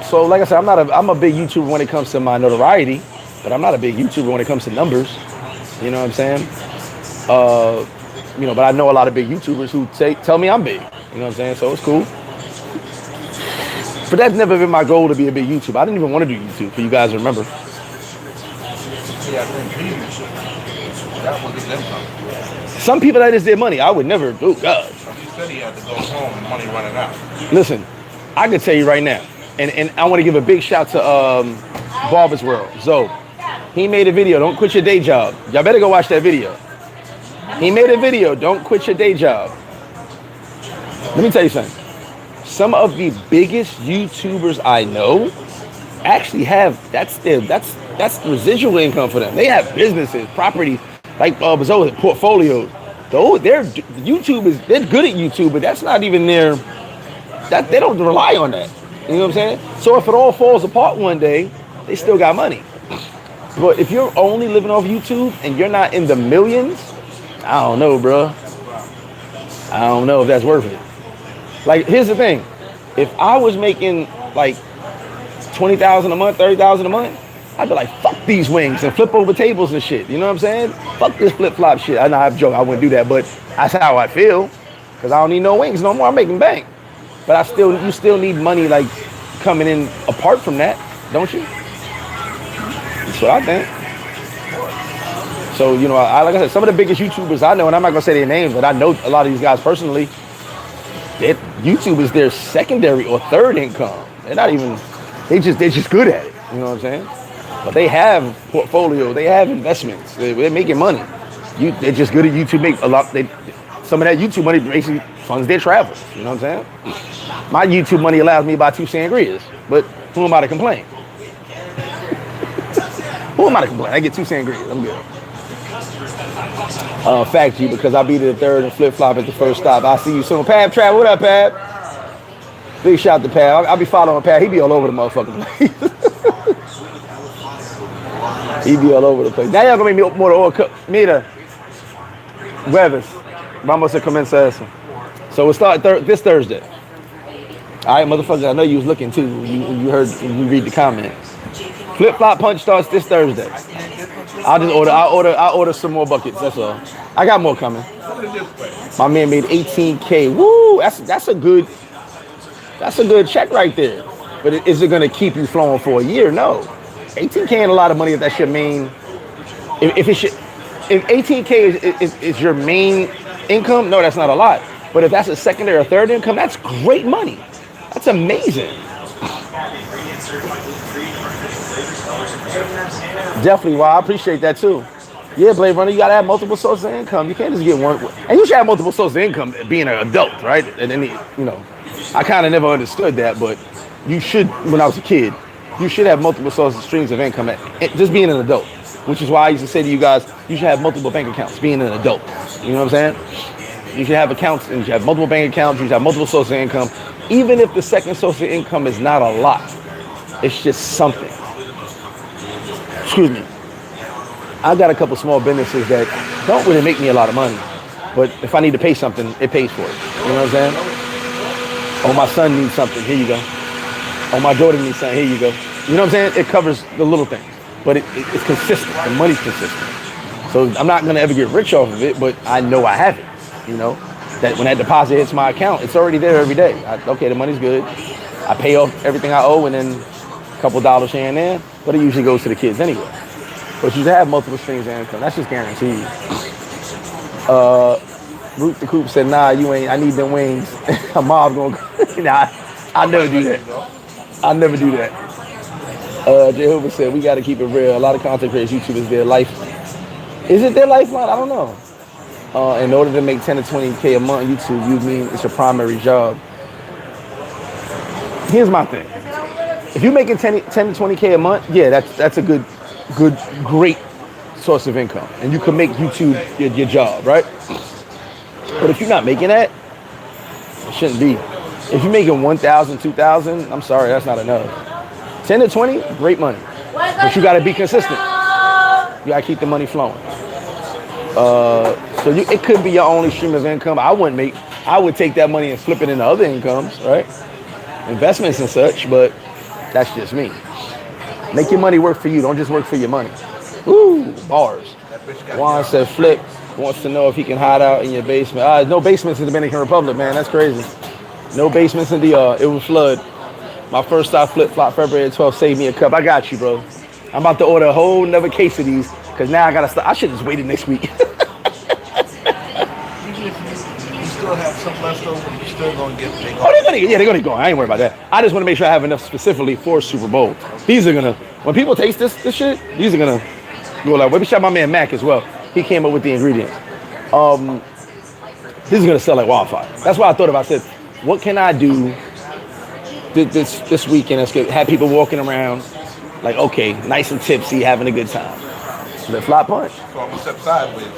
So like I said, I'm a big YouTuber when it comes to my notoriety, but I'm not a big YouTuber when it comes to numbers. You know what I'm saying? But I know a lot of big YouTubers who tell me I'm big. You know what I'm saying? So it's cool. But that's never been my goal to be a big YouTuber. I didn't even want to do YouTube, for you guys to remember. Some people that just did money. I would never do. God. He said he had to go home and money running out. Listen, I can tell you right now, and I want to give a big shout to Barber's World. So he made a video. Don't quit your day job. Y'all better go watch that video. He made a video. Don't quit your day job. Let me tell you something. Some of the biggest YouTubers I know actually have that's residual income for them. They have businesses, property, like portfolios. Though they're good at YouTube, but that's not even their. That they don't rely on that. You know what I'm saying? So if it all falls apart one day, they still got money. But if you're only living off YouTube and you're not in the millions, I don't know, bro. I don't know if that's worth it. Like, here's the thing. If I was making like $20,000 a month, $30,000 a month, I'd be like, fuck these wings and flip over tables and shit. You know what I'm saying? Fuck this flip-flop shit. I know I joke, I wouldn't do that, but that's how I feel. Because I don't need no wings no more. I'm making bank. But you still need money like coming in apart from that, don't you? That's what I think. So, like I said, some of the biggest YouTubers I know, and I'm not gonna say their names, but I know a lot of these guys personally. YouTube is their secondary or third income. They're just good at it. You know what I'm saying? But they have portfolio, they have investments, they're making money. They're just good at YouTube. Make a lot. Some of that YouTube money basically funds their travel. You know what I'm saying? My YouTube money allows me to buy 2 sangrias, but who am I to complain? Who am I to complain? I get 2 sangrias. I'm good. Fact G, because I'll be the third and flip-flop at the first stop. I'll see you soon. Pab Travel, what up, Pab? Big shout out to Pab. I'll be following Pab. He be all over the motherfucking place. He be all over the place. Now y'all gonna make me more oil cook. Mira. Weathers. Vamos a comenzar eso. So we'll start this Thursday. All right, motherfucker. I know you was looking too. You heard. You read the comments. Flip Flop Punch starts this Thursday. I'll order some more buckets. That's all. I got more coming. My man made 18K. Woo! That's a good check right there. But is it gonna keep you flowing for a year? No. 18K ain't a lot of money if that's your main. If 18K is your main income, no, that's not a lot. But if that's a secondary or third income, that's great money. That's amazing. Definitely. Well, I appreciate that too. Yeah, Blade Runner, you gotta have multiple sources of income. You can't just get one. And you should have multiple sources of income being an adult, right? And then, I kind of never understood that, but you should, when I was a kid, you should have multiple sources, streams of income, just being an adult. Which is why I used to say to you guys, you should have multiple bank accounts, being an adult. You know what I'm saying? You should have accounts, and you should have multiple bank accounts, you should have multiple sources of income. Even if the second source of income is not a lot, it's just something. Excuse me. I got a couple small businesses that don't really make me a lot of money, but if I need to pay something, it pays for it. You know what I'm saying? Oh, my son needs something, here you go. Oh, my daughter needs something, here you go. You know what I'm saying? It covers the little things, but it's consistent. The money's consistent. So I'm not gonna ever get rich off of it, but I know I have it. You know, that when that deposit hits my account, it's already there every day. Okay, the money's good. I pay off everything I owe, and then a couple dollars here and there, but it usually goes to the kids anyway. But you should have multiple streams of income. That's just guaranteed. Root the Coop said, nah, you ain't, I need them wings. A mob gonna go. Nah, I never do that. I never do that. Jehovah said, we gotta keep it real. A lot of content creators, YouTube is their life. Is it their lifeline? I don't know. In order to make 10 to 20K a month on YouTube, you mean it's your primary job. Here's my thing. If you're making 10 to 20K a month, yeah, that's a great source of income. And you can make YouTube your job, right? But if you're not making that, it shouldn't be. If you're making 1,000, 2,000, I'm sorry, that's not enough. 10 to 20, great money. But you gotta be consistent. You gotta keep the money flowing. So it could be your only stream of income. I would take that money and flip it into other incomes, right? Investments and such, but that's just me. Make your money work for you. Don't just work for your money. Ooh, bars. Juan said Flip wants to know if he can hide out in your basement. No basements in the Dominican Republic, man. That's crazy. No basements in DR. It will flood. My first stop, FlipFlop, February 12th, saved me a cup. I got you, bro. I'm about to order a whole nother case of these, because now I got to stop. I should have just waited next week. Still have some left over, you're still gonna get big. Oh, they're gonna go. I ain't worried about that. I just want to make sure I have enough specifically for Super Bowl. These are gonna, when people taste this shit, these are gonna go like. Let me shout my man Mac as well. He came up with the ingredients. This is gonna sell like wildfire. That's why I thought about. I said, what can I do this weekend that's good? Have people walking around like, okay, nice and tipsy, having a good time. The flop punch. So I'm gonna step sideways.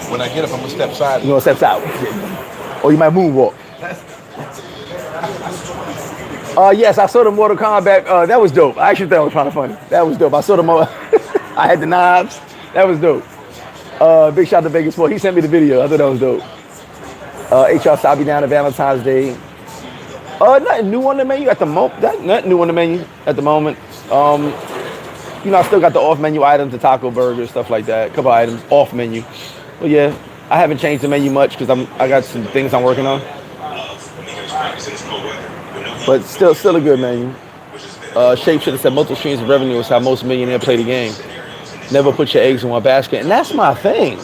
When I get up, I'm gonna step sideways. You're gonna step sideways. Or you might moonwalk. Yes, I saw the Mortal Kombat. That was dope. I actually thought it was kind of funny. That was dope. I saw the I had the knives. That was dope. Big shout out to Vegas Sport. He sent me the video. I thought that was dope. HR Sabi down to Valentine's Day. Nothing new on the menu at the moment. Nothing new on the menu at the moment. I still got the off menu items, the taco burger, stuff like that. A couple items off menu. But yeah, I haven't changed the menu much because I got some things I'm working on. But still a good menu. Shape should have said multiple streams of revenue is how most millionaires play the game. Never put your eggs in one basket. And that's my thing.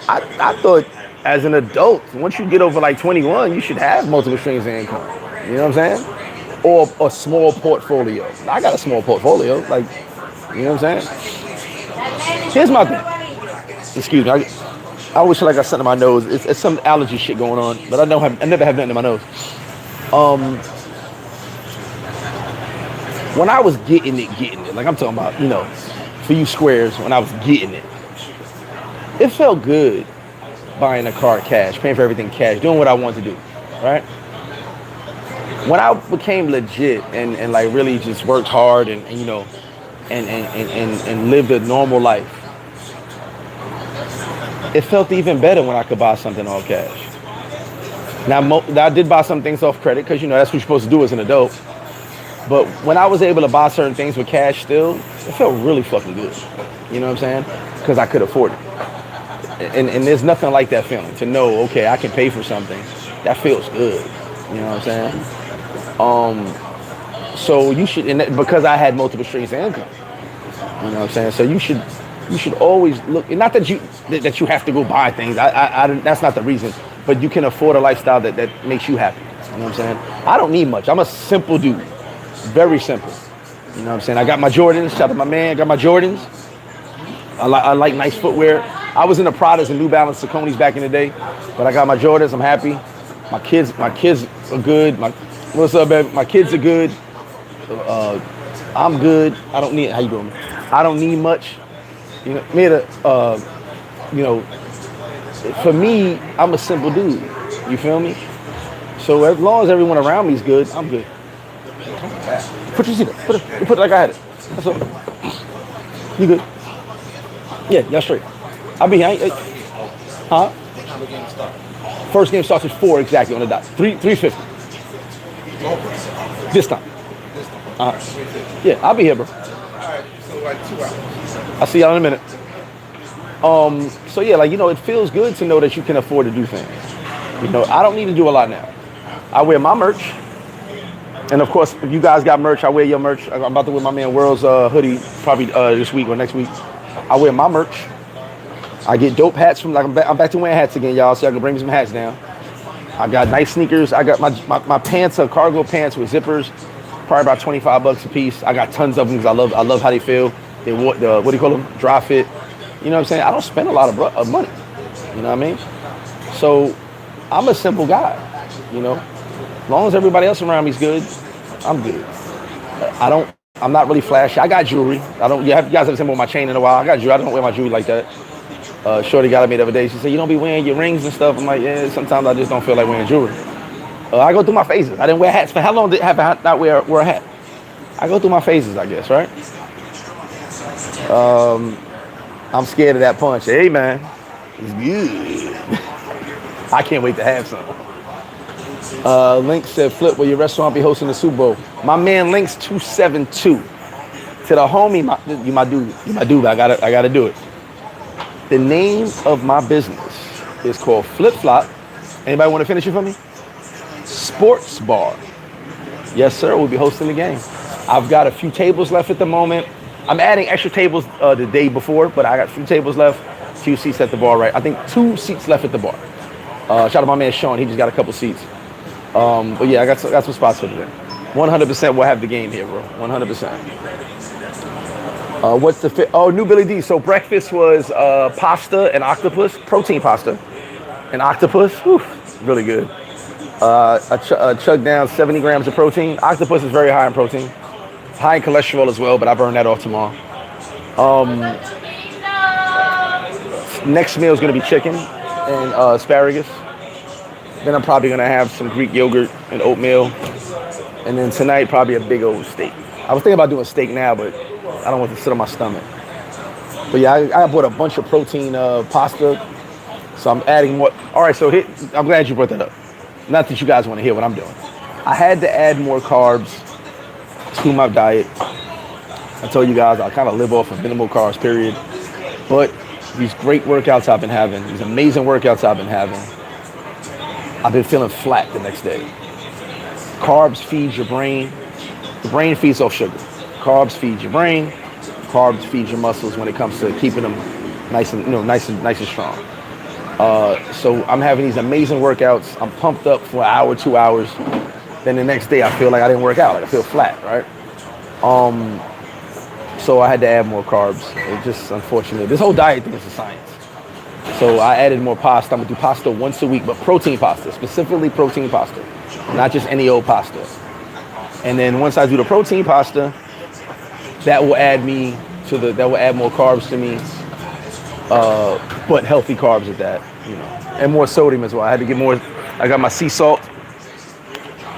I thought as an adult, once you get over like 21, you should have multiple streams of income. You know what I'm saying? Or a small portfolio. I got a small portfolio. Like, you know what I'm saying? Here's my thing. Excuse me. I always feel like I got something in my nose. It's some allergy shit going on, but I never have nothing in my nose. When I was getting it, like I'm talking about, for you squares, when I was getting it, it felt good buying a car cash, paying for everything cash, doing what I wanted to do, right? When I became legit and like really just worked hard and lived a normal life, it felt even better when I could buy something all cash. Now I did buy some things off credit because that's what you're supposed to do as an adult. But when I was able to buy certain things with cash still, it felt really fucking good. You know what I'm saying? Because I could afford it. And there's nothing like that feeling to know, okay, I can pay for something. That feels good. You know what I'm saying? So you should, because I had multiple streams of income. You know what I'm saying? So you should always look, not that you have to go buy things. That's not the reason. But you can afford a lifestyle that makes you happy. You know what I'm saying? I don't need much. I'm a simple dude. Very simple. You know what I'm saying? I got my Jordans. Shout out to my man. I got my Jordans. I like nice footwear. I was in the Pradas and New Balance Sauconys back in the day, but I got my Jordans. I'm happy. My kids are good. What's up, baby? My kids are good. I'm good. I don't need. How you doing? I don't need much. You know, for me, I'm a simple dude. You feel me? So as long as everyone around me is good, I'm good. Put your seat up. Put it like I had it. That's all. You good? Yeah, y'all straight. I'll be here. Huh? First game starts at 4 exactly on the dot. 3:50. This time. Yeah, I'll be here, bro. Alright, so like 2 hours. I'll see y'all in a minute. So yeah, like, it feels good to know that you can afford to do things. I don't need to do a lot now. I wear my merch. And of course, if you guys got merch, I wear your merch. I'm about to wear my man World's hoodie probably this week or next week. I wear my merch. I get dope hats from, like, I'm back to wearing hats again, y'all, so I can bring me some hats down. I got nice sneakers. I got my pants are cargo pants with zippers, probably about $25 a piece. I got tons of them because I love how they feel. They what do you call them? Dry fit. You know what I'm saying? I don't spend a lot of money. You know what I mean? So I'm a simple guy. As long as everybody else around me is good, I'm good. I'm not really flashy. I got jewelry. You guys haven't seen me with my chain in a while. I got jewelry. I don't wear my jewelry like that. Shorty got at me the other day. She said, "You don't be wearing your rings and stuff." I'm like, yeah, sometimes I just don't feel like wearing jewelry. I go through my phases. I didn't wear hats. For how long have I not wear a hat? I go through my phases, I guess, right? I'm scared of that punch. Hey, man. It's good. I can't wait to have some. Link said, "Flip, will your restaurant be hosting the Super Bowl?" My man Link's 272. To the homie, you my dude. I gotta do it. The name of my business is called FlipFlop. Anybody want to finish it for me? Sports Bar. Yes, sir. We'll be hosting the game. I've got a few tables left at the moment. I'm adding extra tables the day before, but I got a few tables left, a few seats at the bar, right? I think 2 seats left at the bar. Shout out to my man Sean. He just got a couple seats. But yeah, I got some spots for today. 100% we'll have the game here, bro. 100%. What's the fit? Oh, new Billy D. So breakfast was pasta and octopus, protein pasta and octopus. Whew, really good. I chugged down 70 grams of protein. Octopus is very high in protein. High in cholesterol as well, but I burn that off tomorrow. Next meal is going to be chicken and asparagus. Then I'm probably going to have some Greek yogurt and oatmeal. And then tonight, probably a big old steak. I was thinking about doing steak now, but I don't want it to sit on my stomach. But yeah, I bought a bunch of protein pasta. So I'm adding more. All right, so I'm glad you brought that up. Not that you guys want to hear what I'm doing. I had to add more carbs to my diet. I told you guys I kind of live off of minimal carbs, period. But these great workouts I've been having, these amazing workouts I've been having, I've been feeling flat the next day. Carbs feed your brain. The brain feeds off sugar. Carbs feed your brain. Carbs feed your muscles when it comes to keeping them nice and strong. So I'm having these amazing workouts. I'm pumped up for an hour, 2 hours. Then the next day I feel like I didn't work out. Like I feel flat, right? So I had to add more carbs. It's just unfortunate. This whole diet thing is a science. So I added more pasta. I'm gonna do pasta once a week, but protein pasta, specifically protein pasta, not just any old pasta. And then once I do the protein pasta, that will add more carbs to me, but healthy carbs at that, and more sodium as well. I had to get more. I got my sea salt.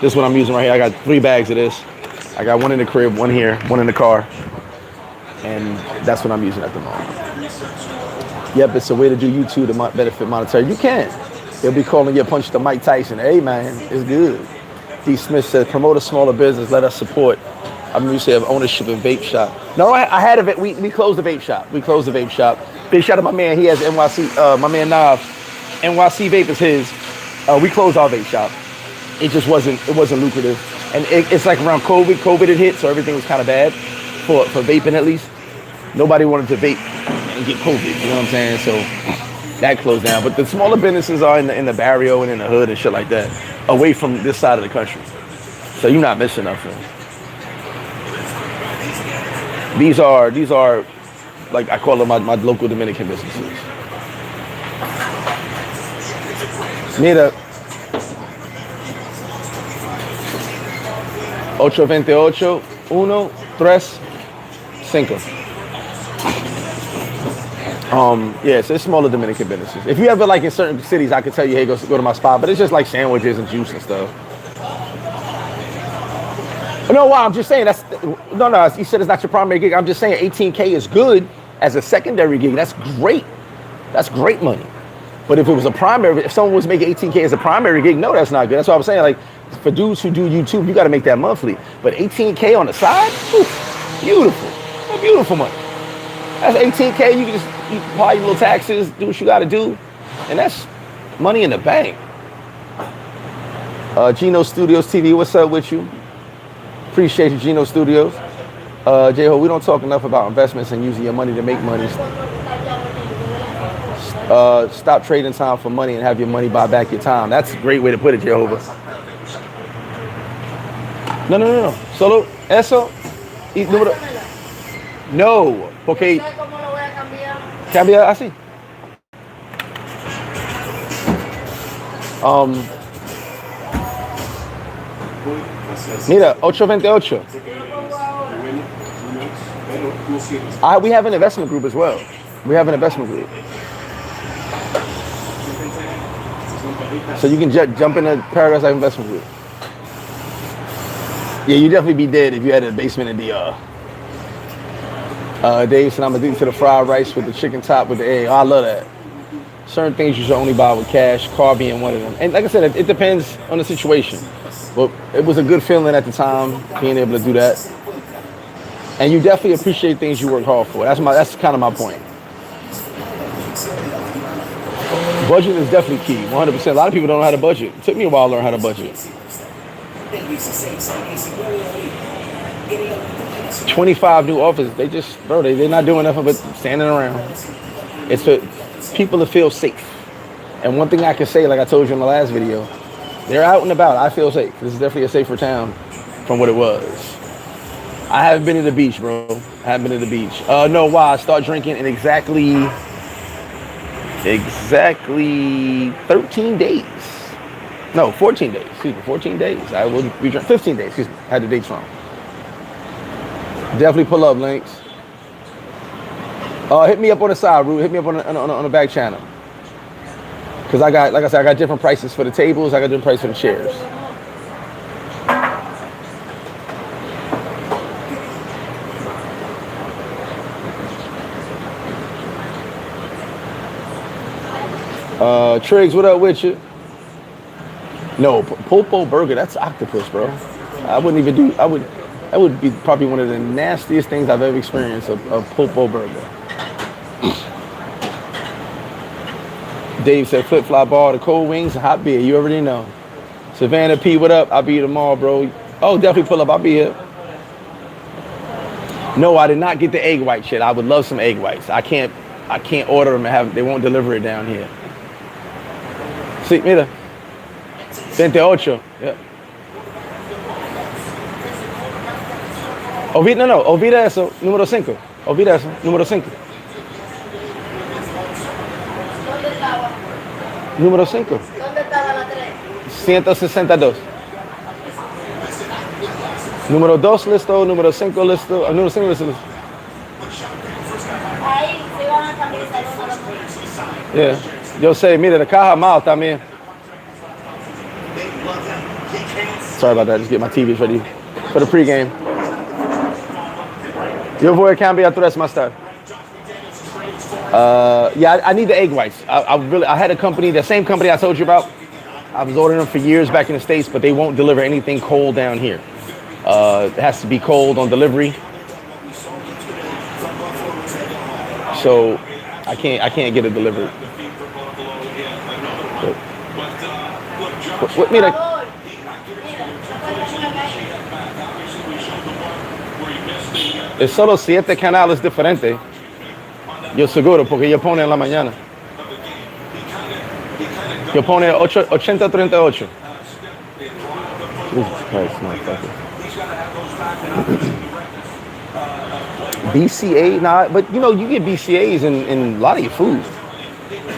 This is what I'm using right here. I got 3 bags of this. I got 1 in the crib, 1 here, 1 in the car, and that's what I'm using at the moment. Yep, it's a way to do YouTube to benefit monetary. You can. They'll be calling you a punch to Mike Tyson. Hey man, it's good. D. Smith says, promote a smaller business, let us support. I mean, you say have ownership in vape shop. No, I had a vape. We closed the vape shop. Big shout out to my man. He has NYC. My man Nav. NYC Vape is his. We closed our vape shop. It just wasn't lucrative, and it's like around COVID. COVID had hit, so everything was kind of bad for vaping at least. Nobody wanted to vape and get COVID. You know what I'm saying? So that closed down. But the smaller businesses are in the barrio and in the hood and shit like that, away from this side of the country. So you're not missing nothing. These are like I call them my local Dominican businesses. Mira, 828 13 5. Yeah, so it's smaller Dominican businesses. If you ever like in certain cities, I could tell you, hey, go to my spot, but it's just like sandwiches and juice and stuff. No, why? I'm just saying no. You said it's not your primary gig. I'm just saying 18K is good as a secondary gig. That's great. That's great money. But if it was a primary, if someone was making 18K as a primary gig, no, that's not good. That's what I'm saying. Like for dudes who do YouTube, you got to make that monthly. But 18K on the side, whew, beautiful, beautiful money. That's 18K. You can apply your little taxes, do what you got to do, and that's money in the bank. Gino Studios TV, what's up with you? Appreciate you, Gino Studios. J-Ho, we don't talk enough about investments and using your money to make money. Stop trading time for money and have your money buy back your time. That's a great way to put it, Jehovah. No. Solo eso. No, porque cambia así. Mira, 828. We have an investment group as well. We have an investment group. So you can jump in the Paradise Life investment group. Yeah, you'd definitely be dead if you had a basement in the Dave said I'm addicted to the fried rice with the chicken top with the egg. Oh, I love that. Certain things you should only buy with cash, car being one of them. And like I said, it depends on the situation. But it was a good feeling at the time, being able to do that. And you definitely appreciate things you work hard for. That's kind of my point. Budget is definitely key, 100%. A lot of people don't know how to budget. It took me a while to learn how to budget. 25 new offices. They're not doing nothing but standing around. It's for people to feel safe. And one thing I can say, like I told you in the last video, they're out and about. I feel safe. This is definitely a safer town from what it was. I haven't been to the beach, bro. I haven't been to the beach. No, why? I start drinking in exactly 13 days. No, 14 days. Excuse me, 14 days. I will be drinking 15 days. Excuse me. I had the dates wrong. Definitely pull up links. Hit me up on the side, Rue. Hit me up on the back channel. Because I got different prices for the tables. I got different prices for the chairs. Triggs, what up with you? No, pulpo burger, that's octopus, bro. I wouldn't even do, that would be probably one of the nastiest things I've ever experienced, a pulpo burger. Dave said flip-flop bar, the cold wings, hot beer, you already know. Savannah P, what up? I'll be here tomorrow, bro. Oh, definitely pull up, I'll be here. No, I did not get the egg white shit. I would love some egg whites. I can't order them and they won't deliver it down here. Sí, mira. 28. Yeah. Olvida eso, número 5. Olvida eso, número 5. Número 5. ¿Dónde estaba la 3? 162. Número 2 listo, número 5 listo, número 5 listo. Ahí se van a cambiar el salón. Yeah. Yo sé, mira, the caja mal también. Sorry about that, just get my TVs ready for the pregame. Yo voy a cambiar tres más tarde. Yeah, I need the egg whites. I had a company, the same company I told you about. I was ordering them for years back in the States, but they won't deliver anything cold down here. It has to be cold on delivery. So I can't get it delivered. What mira? Es solo 7 canales diferentes. Yo seguro, porque yo pone en la mañana. Yo pone 8038. Jesus Christ, motherfucker. BCA, nah, but you know, you get BCAs in a lot of your food.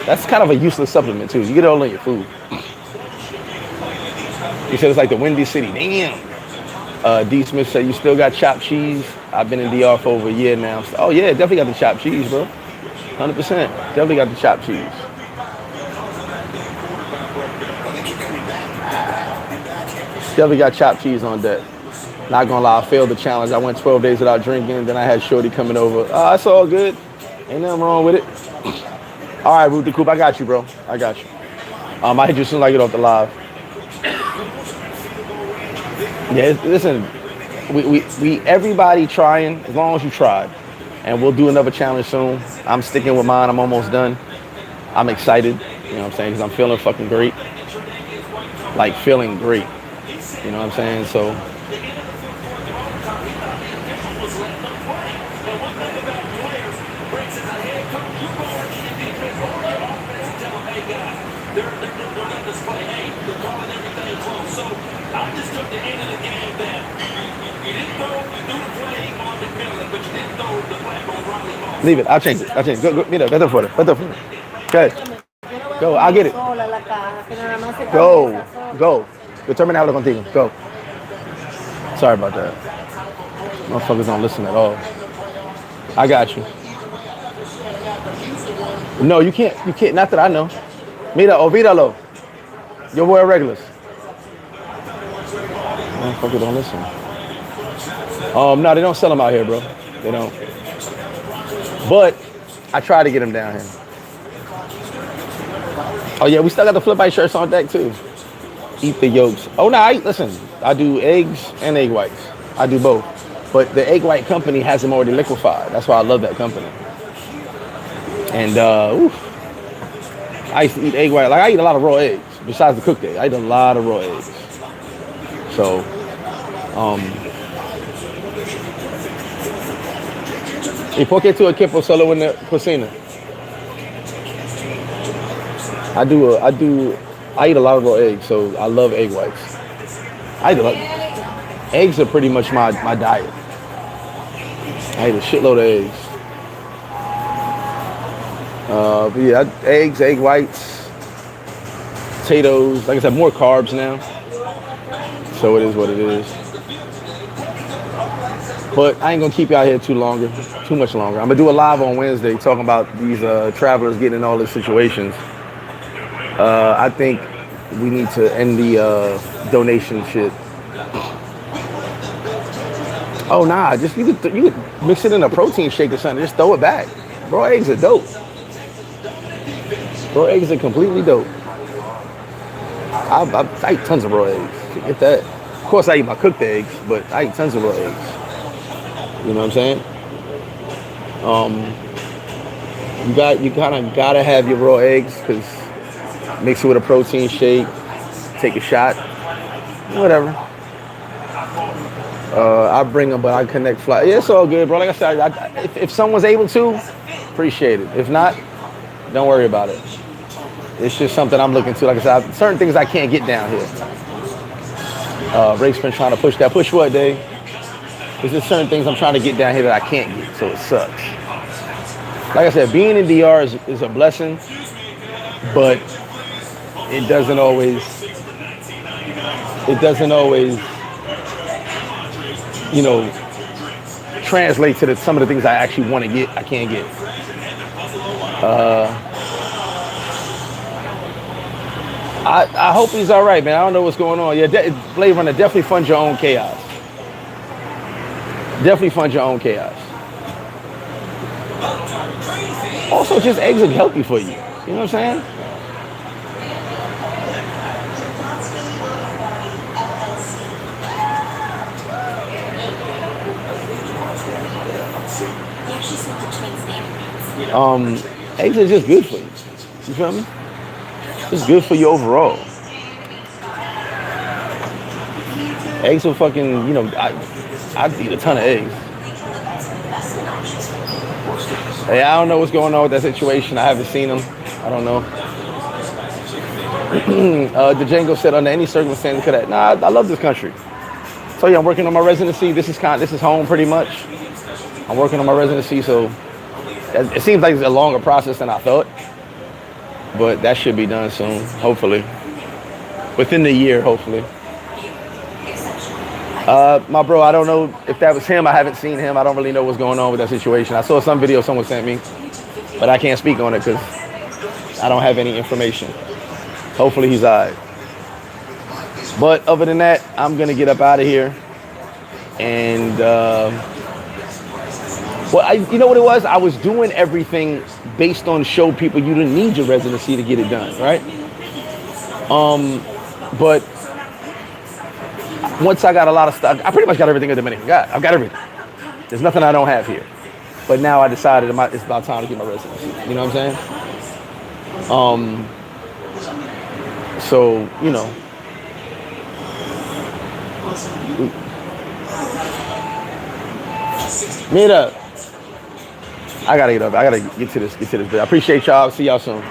That's kind of a useless supplement too. You get it all in your food. You said it's like the Windy City. Damn. D. Smith said you still got chopped cheese. I've been in DR for over a year now. Oh yeah, definitely got the chopped cheese, bro. 100%. Definitely got the chopped cheese. Definitely got chopped cheese on deck. Not gonna lie, I failed the challenge. I went 12 days without drinking. Then I had Shorty coming over. It's all good. Ain't nothing wrong with it. All right, Root the Coop, I got you, bro. I got you. I hit you as soon as I get off the live. Yeah, listen, we everybody trying, as long as you tried. And we'll do another challenge soon. I'm sticking with mine. I'm almost done. I'm excited, you know what I'm saying, because I'm feeling fucking great. Like, feeling great. You know what I'm saying? So, leave it. I'll change it. Go, mira, vete afuera. Okay. Go. I'll get it. Go. Yo terminé hablo contigo. Go. Sorry about that. Motherfuckers don't listen at all. I got you. No, you can't. Not that I know. Mira, olvídalo. Yo voy a regulars. Motherfuckers don't listen. No, they don't sell them out here, bro. They don't. But I try to get them down here. Oh yeah, we still got the flip bite shirts on deck too. Eat the yolks. Oh no, listen. I do eggs and egg whites. I do both. But the egg white company has them already liquefied. That's why I love that company. And I used to eat egg white. Like I eat a lot of raw eggs. Besides the cooked egg, I eat a lot of raw eggs. So, ¿y por qué tu equipo solo en la cocina? I eat a lot of raw eggs, so I love egg whites. Eggs are pretty much my diet. I eat a shitload of eggs. But yeah, eggs, egg whites, potatoes. Like I said, more carbs now. So it is what it is. But I ain't gonna keep y'all here too much longer. I'm gonna do a live on Wednesday talking about these travelers getting in all these situations. I think we need to end the donation shit. Oh nah, just you could mix it in a protein shake or something. Just throw it back. Raw eggs are dope. Raw eggs are completely dope. I eat tons of raw eggs. Get that. Of course, I eat my cooked eggs, but I eat tons of raw eggs. You know what I'm saying? You kind of gotta have your raw eggs because mix it with a protein shake, take a shot, whatever. I bring them, but I connect fly. Yeah, it's all good, bro. Like I said, if someone's able to, appreciate it. If not, don't worry about it. It's just something I'm looking to. Like I said, certain things I can't get down here. Rake's been trying to push that. Push what, Dave? There's just certain things I'm trying to get down here that I can't get, so it sucks. Like I said, being in DR is a blessing, but it doesn't always, you know, translate to some of the things I actually want to get, I can't get. I hope he's all right, man. I don't know what's going on. Yeah, Blade Runner, definitely fund your own chaos. Definitely fund your own chaos. Also, just eggs are healthy for you. You know what I'm saying? Eggs are just good for you. You feel me? It's good for you overall. Eggs are fucking, you know, I'd eat a ton of eggs. Hey, I don't know what's going on with that situation. I haven't seen them. I don't know. Django said, under any circumstance, could I? Nah, I love this country. So yeah, I'm working on my residency. This is home pretty much. I'm working on my residency, so it seems like it's a longer process than I thought, but that should be done soon, hopefully. Within the year, hopefully. My bro, I don't know if that was him. I haven't seen him. I don't really know what's going on with that situation. I saw some video someone sent me, but I can't speak on it because I don't have any information. Hopefully he's all right. But other than that, I'm going to get up out of here. And, you know what it was? I was doing everything based on show people you didn't need your residency to get it done, right? But once I got a lot of stuff, I pretty much got everything a Dominican got. I've got everything. There's nothing I don't have here. But now I decided it's about time to get my residency. You know what I'm saying? So, you know. Meet up. I gotta get up. I gotta get to this. I appreciate y'all. See y'all soon.